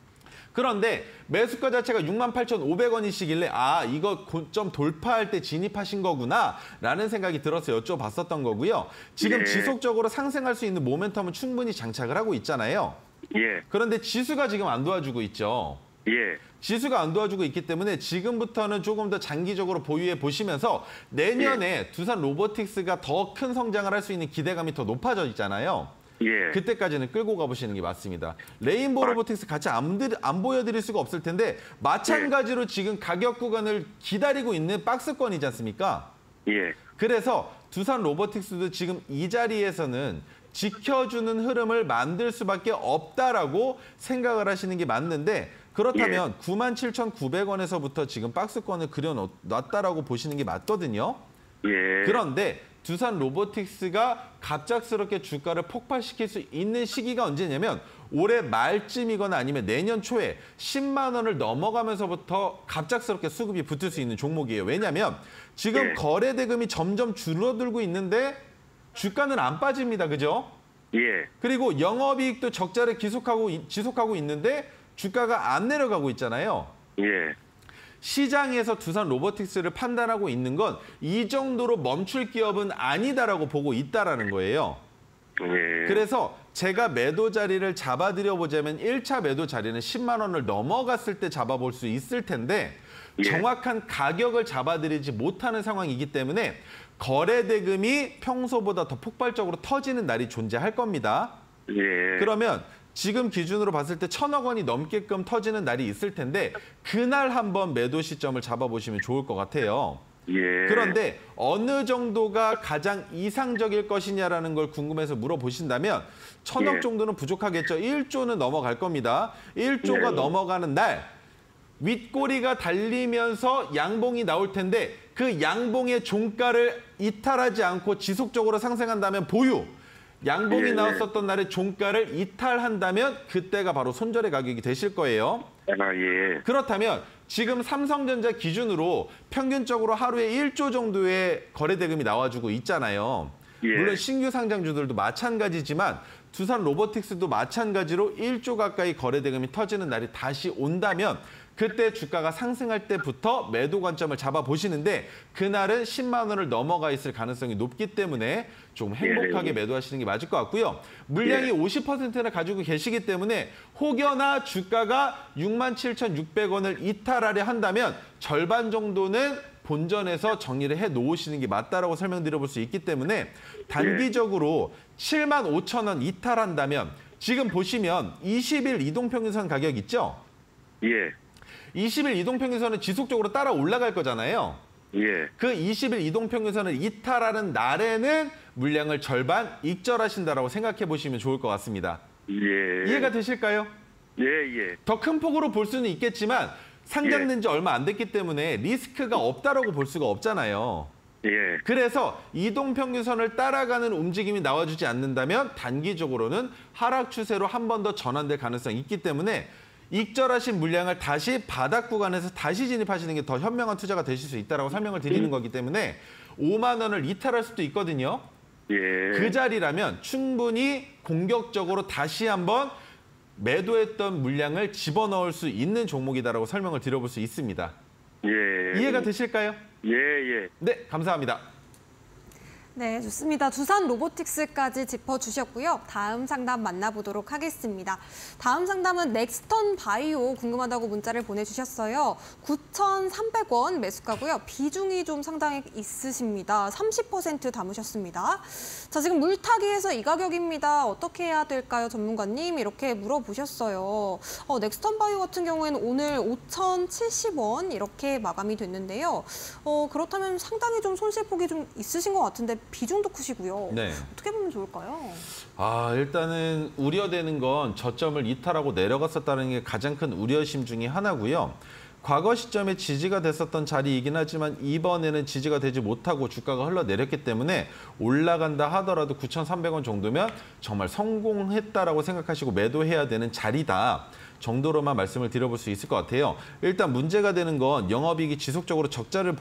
그런데 매수가 자체가 68,500원이시길래 이거 고점 돌파할 때 진입하신 거구나 라는 생각이 들어서 여쭤봤었던 거고요. 지금 예. 지속적으로 상승할 수 있는 모멘텀은 충분히 장착을 하고 있잖아요. 예. 그런데 지수가 지금 안 도와주고 있죠. 예. 지수가 안 도와주고 있기 때문에 지금부터는 조금 더 장기적으로 보유해 보시면서 내년에 두산 로보틱스가 더 큰 성장을 할 수 있는 기대감이 더 높아져 있잖아요. 예. 그때까지는 끌고 가보시는 게 맞습니다. 레인보우 로보틱스 같이 안 보여드릴 수가 없을 텐데 마찬가지로 지금 가격 구간을 기다리고 있는 박스권이지 않습니까? 예. 그래서 두산 로보틱스도 지금 이 자리에서는 지켜주는 흐름을 만들 수밖에 없다라고 생각을 하시는 게 맞는데 그렇다면 97,900원에서부터 지금 박스권을 그려놨다라고 보시는 게 맞거든요. 예. 그런데 두산 로보틱스가 갑작스럽게 주가를 폭발시킬 수 있는 시기가 언제냐면 올해 말쯤이거나 아니면 내년 초에 10만 원을 넘어가면서부터 갑작스럽게 수급이 붙을 수 있는 종목이에요. 왜냐하면 지금 예. 거래 대금이 점점 줄어들고 있는데 주가는 안 빠집니다. 그죠? 예. 그리고 영업이익도 적자를 지속하고 있는데 주가가 안 내려가고 있잖아요. 예. 시장에서 두산 로보틱스를 판단하고 있는 건 이 정도로 멈출 기업은 아니다라고 보고 있다라는 거예요. 예. 그래서 제가 매도 자리를 잡아드려 보자면 1차 매도 자리는 10만 원을 넘어갔을 때 잡아볼 수 있을 텐데 예. 정확한 가격을 잡아드리지 못하는 상황이기 때문에 거래 대금이 평소보다 더 폭발적으로 터지는 날이 존재할 겁니다. 예. 그러면 지금 기준으로 봤을 때 1,000억 원이 넘게끔 터지는 날이 있을 텐데 그날 한번 매도 시점을 잡아보시면 좋을 것 같아요. 예. 그런데 어느 정도가 가장 이상적일 것이냐라는 걸 궁금해서 물어보신다면 1,000억 예. 정도는 부족하겠죠. 1조는 넘어갈 겁니다. 1조가 예. 넘어가는 날 윗꼬리가 달리면서 양봉이 나올 텐데 그 양봉의 종가를 이탈하지 않고 지속적으로 상승한다면 보유. 양봉이 예. 나왔었던 날에 종가를 이탈한다면 그때가 바로 손절의 가격이 되실 거예요. 예. 그렇다면 지금 삼성전자 기준으로 평균적으로 하루에 1조 정도의 거래 대금이 나와주고 있잖아요. 예. 물론 신규 상장주들도 마찬가지지만 두산 로보틱스도 마찬가지로 1조 가까이 거래 대금이 터지는 날이 다시 온다면 그때 주가가 상승할 때부터 매도 관점을 잡아보시는데 그날은 10만 원을 넘어가 있을 가능성이 높기 때문에 좀 행복하게 매도하시는 게 맞을 것 같고요. 물량이 50%나 가지고 계시기 때문에 혹여나 주가가 67,600원을 이탈하려 한다면 절반 정도는 본전에서 정리를 해 놓으시는 게 맞다라고 설명드려볼 수 있기 때문에 단기적으로 75,000원 이탈한다면 지금 보시면 20일 이동평균선 가격 있죠? 예. 20일 이동평균선은 지속적으로 따라 올라갈 거잖아요. 예. 그 20일 이동평균선을 이탈하는 날에는 물량을 절반 익절하신다라고 생각해 보시면 좋을 것 같습니다. 예. 이해가 되실까요? 예. 예. 더 큰 폭으로 볼 수는 있겠지만 상장된 지 얼마 안 됐기 때문에 리스크가 없다라고 볼 수가 없잖아요. 예. 그래서 이동평균선을 따라가는 움직임이 나와주지 않는다면 단기적으로는 하락 추세로 한 번 더 전환될 가능성이 있기 때문에 익절하신 물량을 다시 바닥 구간에서 다시 진입하시는 게 더 현명한 투자가 되실 수 있다고 설명을 드리는 거기 때문에 5만 원을 이탈할 수도 있거든요. 예. 그 자리라면 충분히 공격적으로 다시 한번 매도했던 물량을 집어넣을 수 있는 종목이다라고 설명을 드려볼 수 있습니다. 예. 이해가 되실까요? 예. 예. 네, 감사합니다. 네, 좋습니다. 두산 로보틱스까지 짚어주셨고요. 다음 상담 만나보도록 하겠습니다. 다음 상담은 넥스턴 바이오 궁금하다고 문자를 보내주셨어요. 9,300원 매수가고요. 비중이 좀 상당히 있으십니다. 30% 담으셨습니다. 자, 지금 물타기에서 이 가격입니다. 어떻게 해야 될까요, 전문가님? 이렇게 물어보셨어요. 넥스턴 바이오 같은 경우에는 오늘 5,070원 이렇게 마감이 됐는데요. 그렇다면 상당히 좀 손실폭이 좀 있으신 것 같은데 비중도 크시고요. 네. 어떻게 보면 좋을까요? 일단은 우려되는 건 저점을 이탈하고 내려갔었다는 게 가장 큰 우려심 중에 하나고요. 과거 시점에 지지가 됐었던 자리이긴 하지만 이번에는 지지가 되지 못하고 주가가 흘러내렸기 때문에 올라간다 하더라도 9,300원 정도면 정말 성공했다라고 생각하시고 매도해야 되는 자리다 정도로만 말씀을 드려볼 수 있을 것 같아요. 일단 문제가 되는 건 영업이익이 지속적으로 적자를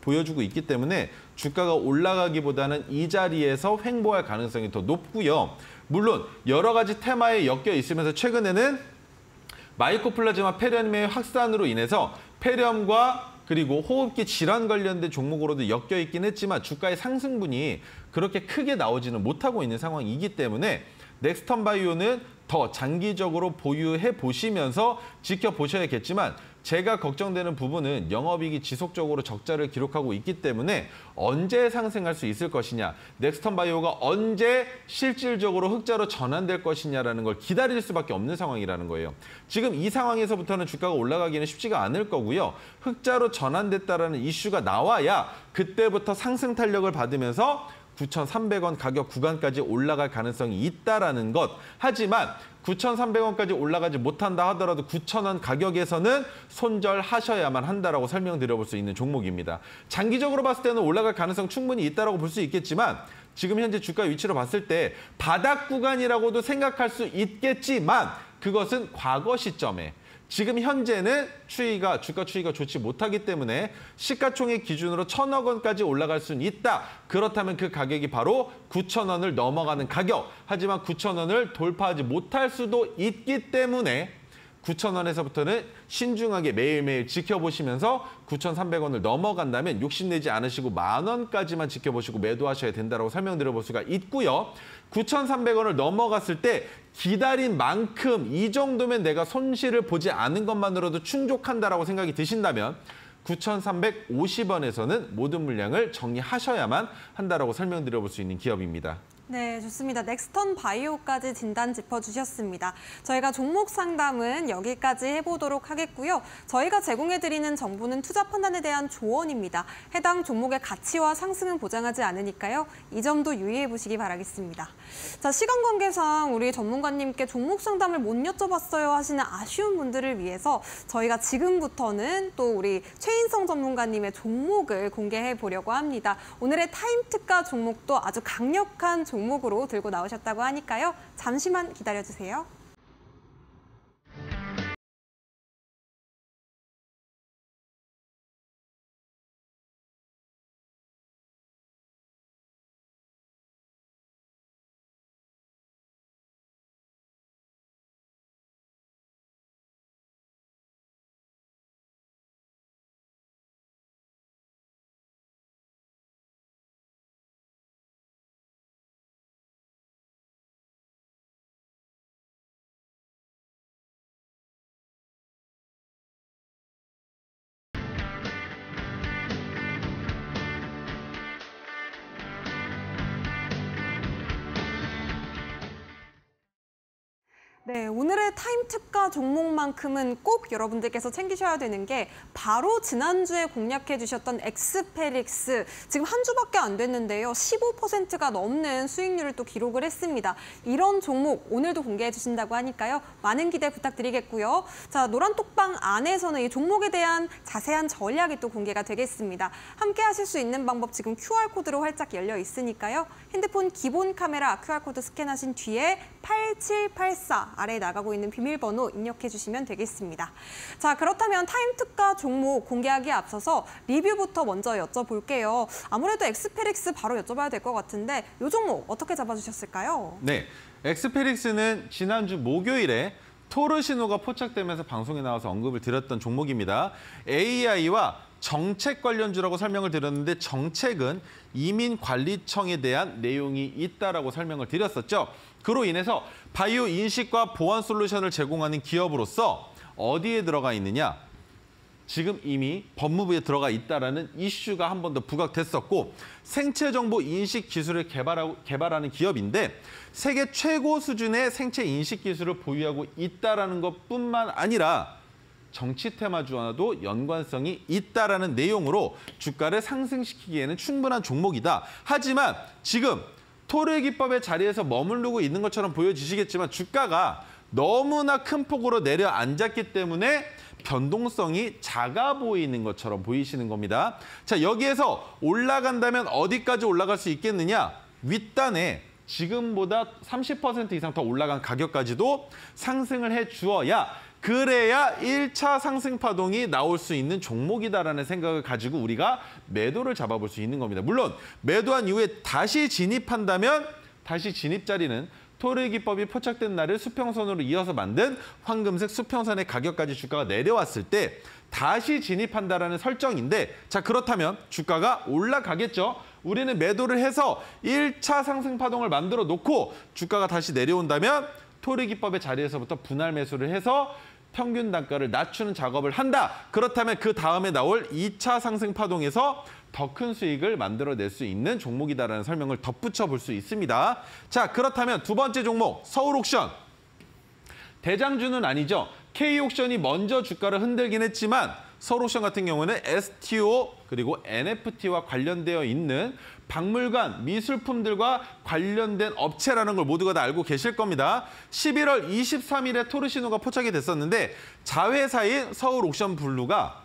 보여주고 있기 때문에 주가가 올라가기보다는 이 자리에서 횡보할 가능성이 더 높고요. 물론 여러 가지 테마에 엮여 있으면서 최근에는 마이코플라즈마 폐렴의 확산으로 인해서 폐렴과 그리고 호흡기 질환 관련된 종목으로도 엮여 있긴 했지만 주가의 상승분이 그렇게 크게 나오지는 못하고 있는 상황이기 때문에 넥스턴 바이오는 더 장기적으로 보유해 보시면서 지켜보셔야겠지만 제가 걱정되는 부분은 영업이익이 지속적으로 적자를 기록하고 있기 때문에 언제 상승할 수 있을 것이냐, 넥스턴 바이오가 언제 실질적으로 흑자로 전환될 것이냐라는 걸 기다릴 수밖에 없는 상황이라는 거예요. 지금 이 상황에서부터는 주가가 올라가기는 쉽지가 않을 거고요. 흑자로 전환됐다라는 이슈가 나와야 그때부터 상승 탄력을 받으면서 9,300원 가격 구간까지 올라갈 가능성이 있다라는 것. 하지만 9,300원까지 올라가지 못한다 하더라도 9,000원 가격에서는 손절하셔야만 한다라고 설명드려볼 수 있는 종목입니다. 장기적으로 봤을 때는 올라갈 가능성 충분히 있다라고 볼 수 있겠지만 지금 현재 주가 위치로 봤을 때 바닥 구간이라고도 생각할 수 있겠지만 그것은 과거 시점에 지금 현재는 주가 추이가 좋지 못하기 때문에 시가총액 기준으로 1,000억 원까지 올라갈 수는 있다. 그렇다면 그 가격이 바로 9,000원을 넘어가는 가격. 하지만 9,000원을 돌파하지 못할 수도 있기 때문에 9,000원에서부터는 신중하게 매일매일 지켜보시면서 9,300원을 넘어간다면 욕심내지 않으시고 10,000원까지만 지켜보시고 매도하셔야 된다고 설명드려볼 수가 있고요. 9,300원을 넘어갔을 때 기다린 만큼 이 정도면 내가 손실을 보지 않은 것만으로도 충족한다라고 생각이 드신다면 9,350원에서는 모든 물량을 정리하셔야만 한다라고 설명드려볼 수 있는 기업입니다. 네, 좋습니다. 넥스턴 바이오까지 진단 짚어주셨습니다. 저희가 종목 상담은 여기까지 해보도록 하겠고요. 저희가 제공해드리는 정보는 투자 판단에 대한 조언입니다. 해당 종목의 가치와 상승은 보장하지 않으니까요. 이 점도 유의해 보시기 바라겠습니다. 자, 시간 관계상 우리 전문가님께 종목 상담을 못 여쭤봤어요 하시는 아쉬운 분들을 위해서 저희가 지금부터는 또 우리 최인성 전문가님의 종목을 공개해 보려고 합니다. 오늘의 타임 특가 종목도 아주 강력한 종목으로 들고 나오셨다고 하니까요. 잠시만 기다려주세요. 네, 오늘의 타임 특가 종목만큼은 꼭 여러분들께서 챙기셔야 되는 게 바로 지난주에 공략해 주셨던 엑스페릭스. 지금 한 주밖에 안 됐는데요. 15%가 넘는 수익률을 또 기록을 했습니다. 이런 종목 오늘도 공개해 주신다고 하니까요. 많은 기대 부탁드리겠고요. 자, 노란톡방 안에서는 이 종목에 대한 자세한 전략이 또 공개가 되겠습니다. 함께 하실 수 있는 방법 지금 QR코드로 활짝 열려 있으니까요. 핸드폰 기본 카메라 QR코드 스캔하신 뒤에 8784 아래에 나가고 있는 비밀번호 입력해 주시면 되겠습니다. 자, 그렇다면 타임 특가 종목 공개하기에 앞서서 리뷰부터 먼저 여쭤볼게요. 아무래도 엑스페릭스 바로 여쭤봐야 될 것 같은데 이 종목 어떻게 잡아주셨을까요? 네, 엑스페릭스는 지난주 목요일에 토르 신호가 포착되면서 방송에 나와서 언급을 드렸던 종목입니다. AI와 정책 관련주라고 설명을 드렸는데 정책은 이민관리청에 대한 내용이 있다라고 설명을 드렸었죠. 그로 인해서 바이오 인식과 보안 솔루션을 제공하는 기업으로서 어디에 들어가 있느냐? 지금 이미 법무부에 들어가 있다라는 이슈가 한 번 더 부각됐었고 생체정보 인식 기술을 개발하는 기업인데 세계 최고 수준의 생체 인식 기술을 보유하고 있다라는 것뿐만 아니라 정치 테마주와도 연관성이 있다라는 내용으로 주가를 상승시키기에는 충분한 종목이다. 하지만 지금 토르 기법의 자리에서 머무르고 있는 것처럼 보여지시겠지만 주가가 너무나 큰 폭으로 내려앉았기 때문에 변동성이 작아 보이는 것처럼 보이시는 겁니다. 자, 여기에서 올라간다면 어디까지 올라갈 수 있겠느냐? 윗단에 지금보다 30% 이상 더 올라간 가격까지도 상승을 해주어야 그래야 1차 상승 파동이 나올 수 있는 종목이다라는 생각을 가지고 우리가 매도를 잡아볼 수 있는 겁니다. 물론 매도한 이후에 다시 진입한다면 다시 진입 자리는 토르기법이 포착된 날을 수평선으로 이어서 만든 황금색 수평선의 가격까지 주가가 내려왔을 때 다시 진입한다라는 설정인데, 자, 그렇다면 주가가 올라가겠죠. 우리는 매도를 해서 1차 상승 파동을 만들어 놓고 주가가 다시 내려온다면 토르기법의 자리에서부터 분할 매수를 해서 평균 단가를 낮추는 작업을 한다. 그렇다면 그 다음에 나올 2차 상승 파동에서 더 큰 수익을 만들어낼 수 있는 종목이다라는 설명을 덧붙여 볼 수 있습니다. 자, 그렇다면 두 번째 종목, 서울옥션. 대장주는 아니죠. K옥션이 먼저 주가를 흔들긴 했지만 서울옥션 같은 경우는 STO 그리고 NFT와 관련되어 있는 박물관, 미술품들과 관련된 업체라는 걸 모두가 다 알고 계실 겁니다. 11월 23일에 토르 신호가 포착이 됐었는데 자회사인 서울옥션블루가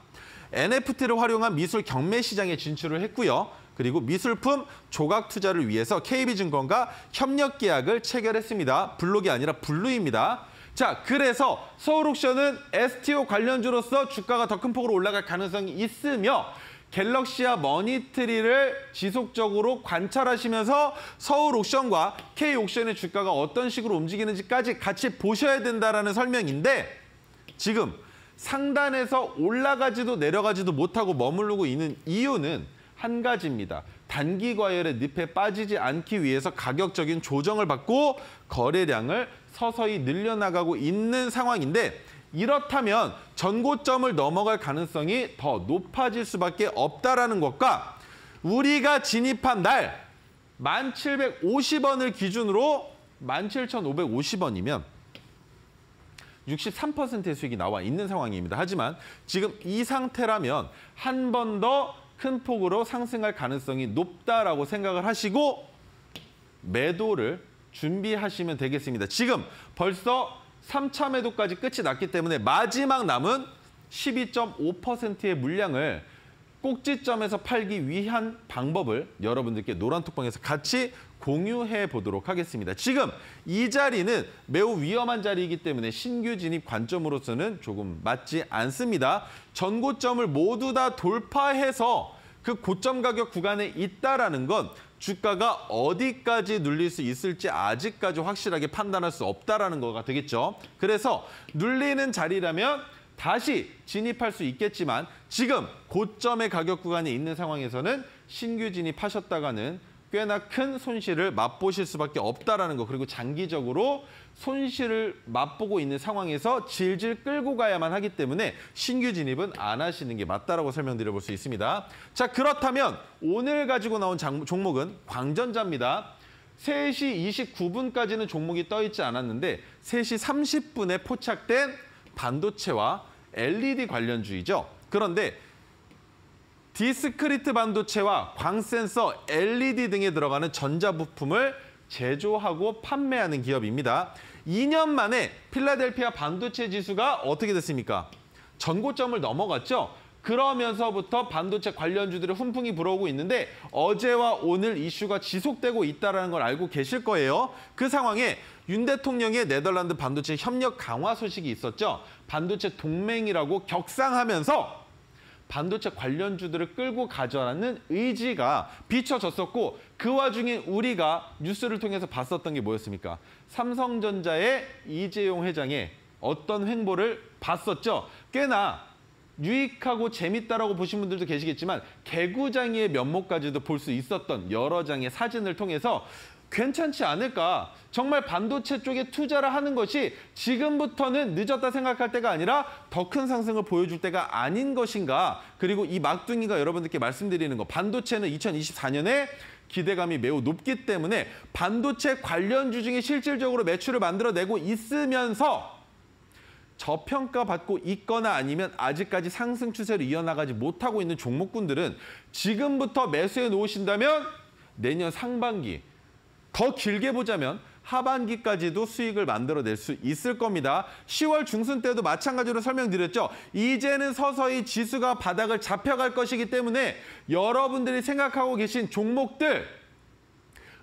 NFT를 활용한 미술 경매 시장에 진출을 했고요. 그리고 미술품 조각 투자를 위해서 KB증권과 협력 계약을 체결했습니다. 블록이 아니라 블루입니다. 자, 그래서 서울옥션은 STO 관련주로서 주가가 더 큰 폭으로 올라갈 가능성이 있으며 갤럭시와 머니트리를 지속적으로 관찰하시면서 서울옥션과 K옥션의 주가가 어떤 식으로 움직이는지까지 같이 보셔야 된다는 설명인데, 지금 상단에서 올라가지도 내려가지도 못하고 머무르고 있는 이유는 한 가지입니다. 단기 과열의 늪에 빠지지 않기 위해서 가격적인 조정을 받고 거래량을 서서히 늘려나가고 있는 상황인데, 이렇다면 전고점을 넘어갈 가능성이 더 높아질 수밖에 없다라는 것과 우리가 진입한 날 1750원을 기준으로 17,550원이면 63%의 수익이 나와 있는 상황입니다. 하지만 지금 이 상태라면 한 번 더 큰 폭으로 상승할 가능성이 높다라고 생각을 하시고 매도를 준비하시면 되겠습니다. 지금 벌써 3차 매도까지 끝이 났기 때문에 마지막 남은 12.5%의 물량을 꼭지점에서 팔기 위한 방법을 여러분들께 노란톡방에서 같이 공유해 보도록 하겠습니다. 지금 이 자리는 매우 위험한 자리이기 때문에 신규 진입 관점으로서는 조금 맞지 않습니다. 전고점을 모두 다 돌파해서 그 고점 가격 구간에 있다라는 건 주가가 어디까지 눌릴 수 있을지 아직까지 확실하게 판단할 수 없다라는 거가 되겠죠. 그래서 눌리는 자리라면 다시 진입할 수 있겠지만 지금 고점의 가격 구간에 있는 상황에서는 신규 진입하셨다가는 꽤나 큰 손실을 맛보실 수밖에 없다라는 거, 그리고 장기적으로 손실을 맛보고 있는 상황에서 질질 끌고 가야만 하기 때문에 신규 진입은 안 하시는 게 맞다라고 설명드려볼 수 있습니다. 자, 그렇다면 오늘 가지고 나온 종목은 광전자입니다. 3시 29분까지는 종목이 떠 있지 않았는데 3시 30분에 포착된 반도체와 LED 관련주이죠. 그런데 디스크리트 반도체와 광센서, LED 등에 들어가는 전자부품을 제조하고 판매하는 기업입니다. 2년 만에 필라델피아 반도체 지수가 어떻게 됐습니까? 전고점을 넘어갔죠. 그러면서부터 반도체 관련주들의 훈풍이 불어오고 있는데 어제와 오늘 이슈가 지속되고 있다는 걸 알고 계실 거예요. 그 상황에 윤 대통령의 네덜란드 반도체 협력 강화 소식이 있었죠. 반도체 동맹이라고 격상하면서 반도체 관련주들을 끌고 가자는 의지가 비춰졌었고, 그 와중에 우리가 뉴스를 통해서 봤었던 게 뭐였습니까? 삼성전자의 이재용 회장의 어떤 행보를 봤었죠. 꽤나 유익하고 재밌다라고 보신 분들도 계시겠지만 개구장이의 면모까지도 볼 수 있었던 여러 장의 사진을 통해서 괜찮지 않을까? 정말 반도체 쪽에 투자를 하는 것이 지금부터는 늦었다 생각할 때가 아니라 더 큰 상승을 보여줄 때가 아닌 것인가? 그리고 이 막둥이가 여러분들께 말씀드리는 거, 반도체는 2024년에 기대감이 매우 높기 때문에 반도체 관련주 중에 실질적으로 매출을 만들어내고 있으면서 저평가받고 있거나 아니면 아직까지 상승 추세를 이어나가지 못하고 있는 종목군들은 지금부터 매수해 놓으신다면 내년 상반기, 더 길게 보자면 하반기까지도 수익을 만들어낼 수 있을 겁니다. 10월 중순 때도 마찬가지로 설명드렸죠. 이제는 서서히 지수가 바닥을 잡혀갈 것이기 때문에 여러분들이 생각하고 계신 종목들,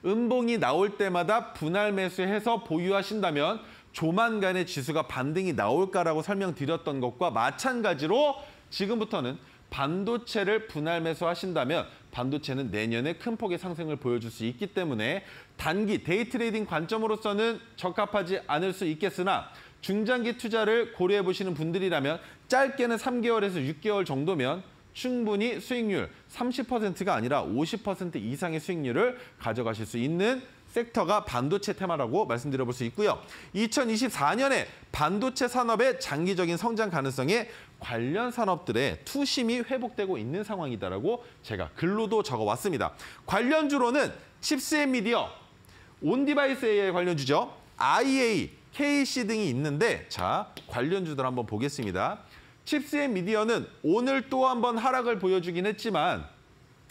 음봉이 나올 때마다 분할 매수해서 보유하신다면 조만간에 지수가 반등이 나올까라고 설명드렸던 것과 마찬가지로 지금부터는 반도체를 분할 매수하신다면 반도체는 내년에 큰 폭의 상승을 보여줄 수 있기 때문에 단기 데이 트레이딩 관점으로서는 적합하지 않을 수 있겠으나 중장기 투자를 고려해 보시는 분들이라면 짧게는 3개월에서 6개월 정도면 충분히 수익률 30%가 아니라 50% 이상의 수익률을 가져가실 수 있는 섹터가 반도체 테마라고 말씀드려볼 수 있고요. 2024년에 반도체 산업의 장기적인 성장 가능성에 관련 산업들의 투심이 회복되고 있는 상황이다라고 제가 글로도 적어왔습니다. 관련주로는 칩스 앤 미디어, 온디바이스 AI 관련주죠. IA, KC 등이 있는데 자 관련주들 한번 보겠습니다. 칩스 앤 미디어는 오늘 또 한번 하락을 보여주긴 했지만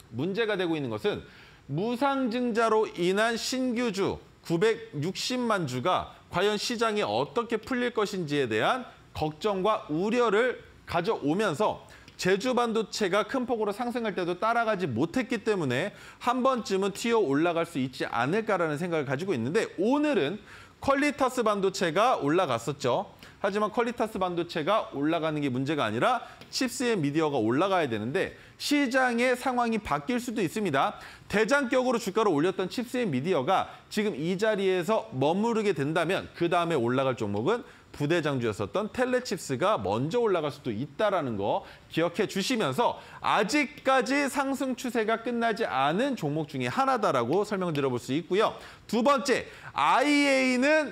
문제가 되고 있는 것은 무상증자로 인한 신규주 960만 주가 과연 시장이 어떻게 풀릴 것인지에 대한 걱정과 우려를 가져오면서 제주 반도체가 큰 폭으로 상승할 때도 따라가지 못했기 때문에 한 번쯤은 튀어 올라갈 수 있지 않을까라는 생각을 가지고 있는데 오늘은 퀄리터스 반도체가 올라갔었죠. 하지만 퀄리터스 반도체가 올라가는 게 문제가 아니라 칩스 앤 미디어가 올라가야 되는데 시장의 상황이 바뀔 수도 있습니다. 대장격으로 주가를 올렸던 칩스 앤 미디어가 지금 이 자리에서 머무르게 된다면 그 다음에 올라갈 종목은 부대장주였었던 텔레칩스가 먼저 올라갈 수도 있다는 거 기억해 주시면서 아직까지 상승 추세가 끝나지 않은 종목 중에 하나다라고 설명드려볼 수 있고요. 두 번째, IA는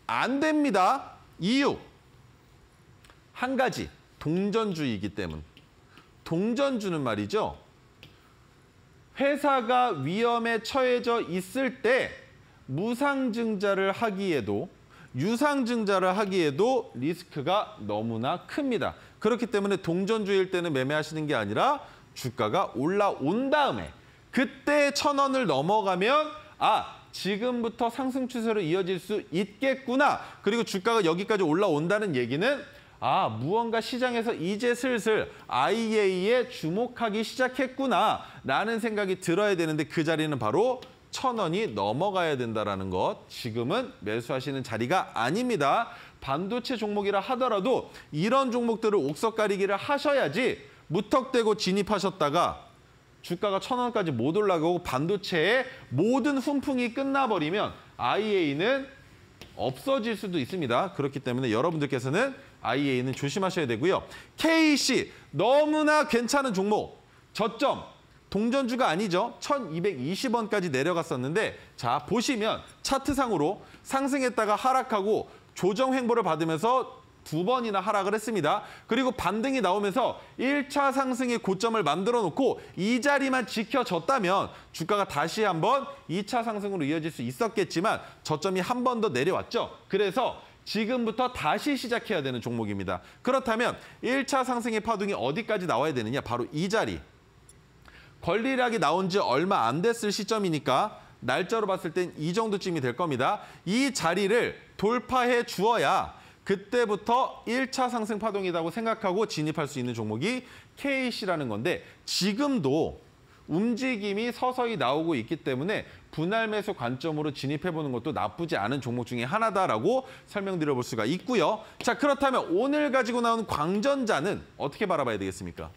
안 됩니다. 이유, 한 가지, 동전주이기 때문. 동전주는 말이죠. 회사가 위험에 처해져 있을 때 무상증자를 하기에도 유상증자를 하기에도 리스크가 너무나 큽니다. 그렇기 때문에 동전주일 때는 매매하시는 게 아니라 주가가 올라온 다음에 그때 1,000원을 넘어가면 지금부터 상승 추세로 이어질 수 있겠구나. 그리고 주가가 여기까지 올라온다는 얘기는 무언가 시장에서 이제 슬슬 IA에 주목하기 시작했구나라는 생각이 들어야 되는데 그 자리는 바로 1,000원이 넘어가야 된다는 것. 지금은 매수하시는 자리가 아닙니다. 반도체 종목이라 하더라도 이런 종목들을 옥석 가리기를 하셔야지 무턱대고 진입하셨다가 주가가 1,000원까지 못 올라가고 반도체의 모든 훈풍이 끝나버리면 IA는 없어질 수도 있습니다. 그렇기 때문에 여러분들께서는 IA는 조심하셔야 되고요. KC, 너무나 괜찮은 종목. 저점, 동전주가 아니죠. 1,220원까지 내려갔었는데 자 보시면 차트상으로 상승했다가 하락하고 조정 횡보를 받으면서 2번이나 하락을 했습니다. 그리고 반등이 나오면서 1차 상승의 고점을 만들어 놓고 이 자리만 지켜졌다면 주가가 다시 한번 2차 상승으로 이어질 수 있었겠지만 저점이 한 번 더 내려왔죠. 그래서 지금부터 다시 시작해야 되는 종목입니다. 그렇다면 1차 상승의 파동이 어디까지 나와야 되느냐? 바로 이 자리. 권리락이 나온 지 얼마 안 됐을 시점이니까 날짜로 봤을 땐 이 정도쯤이 될 겁니다. 이 자리를 돌파해 주어야 그때부터 1차 상승 파동이라고 생각하고 진입할 수 있는 종목이 KC라는 건데 지금도 움직임이 서서히 나오고 있기 때문에 분할 매수 관점으로 진입해보는 것도 나쁘지 않은 종목 중에 하나다라고 설명드려볼 수가 있고요. 자, 그렇다면 오늘 가지고 나온 광전자는 어떻게 바라봐야 되겠습니까?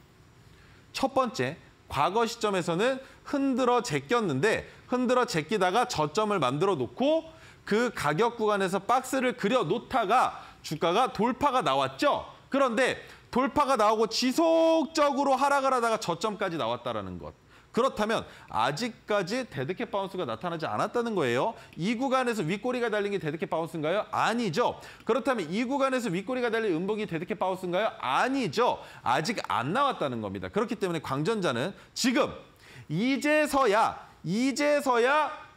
첫 번째, 과거 시점에서는 흔들어 제꼈는데 흔들어 제끼다가 저점을 만들어 놓고 그 가격 구간에서 박스를 그려 놓다가 주가가 돌파가 나왔죠. 그런데 돌파가 나오고 지속적으로 하락을 하다가 저점까지 나왔다는 것. 그렇다면 아직까지 데드캣 바운스가 나타나지 않았다는 거예요. 이 구간에서 윗꼬리가 달린 게 데드캣 바운스인가요? 아니죠. 그렇다면 이 구간에서 윗꼬리가 달린 음봉이 데드캣 바운스인가요? 아니죠. 아직 안 나왔다는 겁니다. 그렇기 때문에 광전자는 지금 이제서야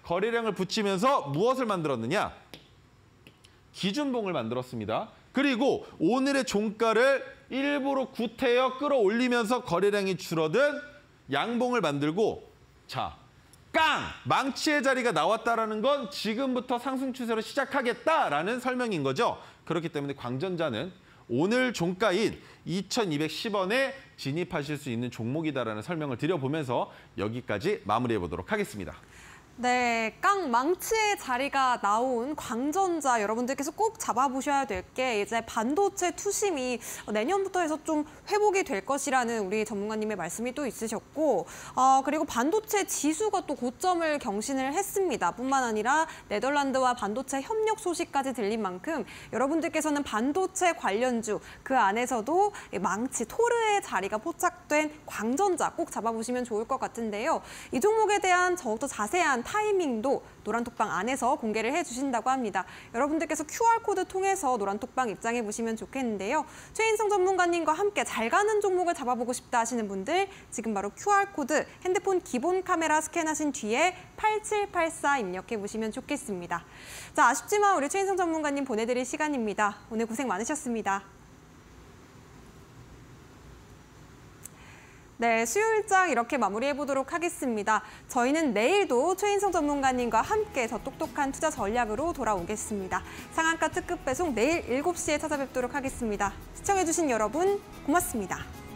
거래량을 붙이면서 무엇을 만들었느냐? 기준봉을 만들었습니다. 그리고 오늘의 종가를 일부러 구태여 끌어올리면서 거래량이 줄어든 양봉을 만들고 자, 망치의 자리가 나왔다라는 건 지금부터 상승 추세로 시작하겠다라는 설명인 거죠. 그렇기 때문에 광전자는 오늘 종가인 2,210원에 진입하실 수 있는 종목이다라는 설명을 드려보면서 여기까지 마무리해 보도록 하겠습니다. 네, 깡망치의 자리가 나온 광전자 여러분들께서 꼭 잡아보셔야 될 게 이제 반도체 투심이 내년부터 해서 좀 회복이 될 것이라는 우리 전문가님의 말씀이 또 있으셨고 그리고 반도체 지수가 또 고점을 경신을 했습니다. 뿐만 아니라 네덜란드와 반도체 협력 소식까지 들린 만큼 여러분들께서는 반도체 관련주 그 안에서도 망치, 토르의 자리가 포착된 광전자 꼭 잡아보시면 좋을 것 같은데요. 이 종목에 대한 더욱더 자세한 타이밍도 노란톡방 안에서 공개를 해주신다고 합니다. 여러분들께서 QR코드 통해서 노란톡방 입장해 보시면 좋겠는데요. 최인성 전문가님과 함께 잘 가는 종목을 잡아보고 싶다 하시는 분들 지금 바로 QR코드 핸드폰 기본 카메라 스캔하신 뒤에 8784 입력해 보시면 좋겠습니다. 자, 아쉽지만 우리 최인성 전문가님 보내드릴 시간입니다. 오늘 고생 많으셨습니다. 네, 수요일장 이렇게 마무리해보도록 하겠습니다. 저희는 내일도 최인성 전문가님과 함께 더 똑똑한 투자 전략으로 돌아오겠습니다. 상한가 특급 배송 내일 7시에 찾아뵙도록 하겠습니다. 시청해주신 여러분 고맙습니다.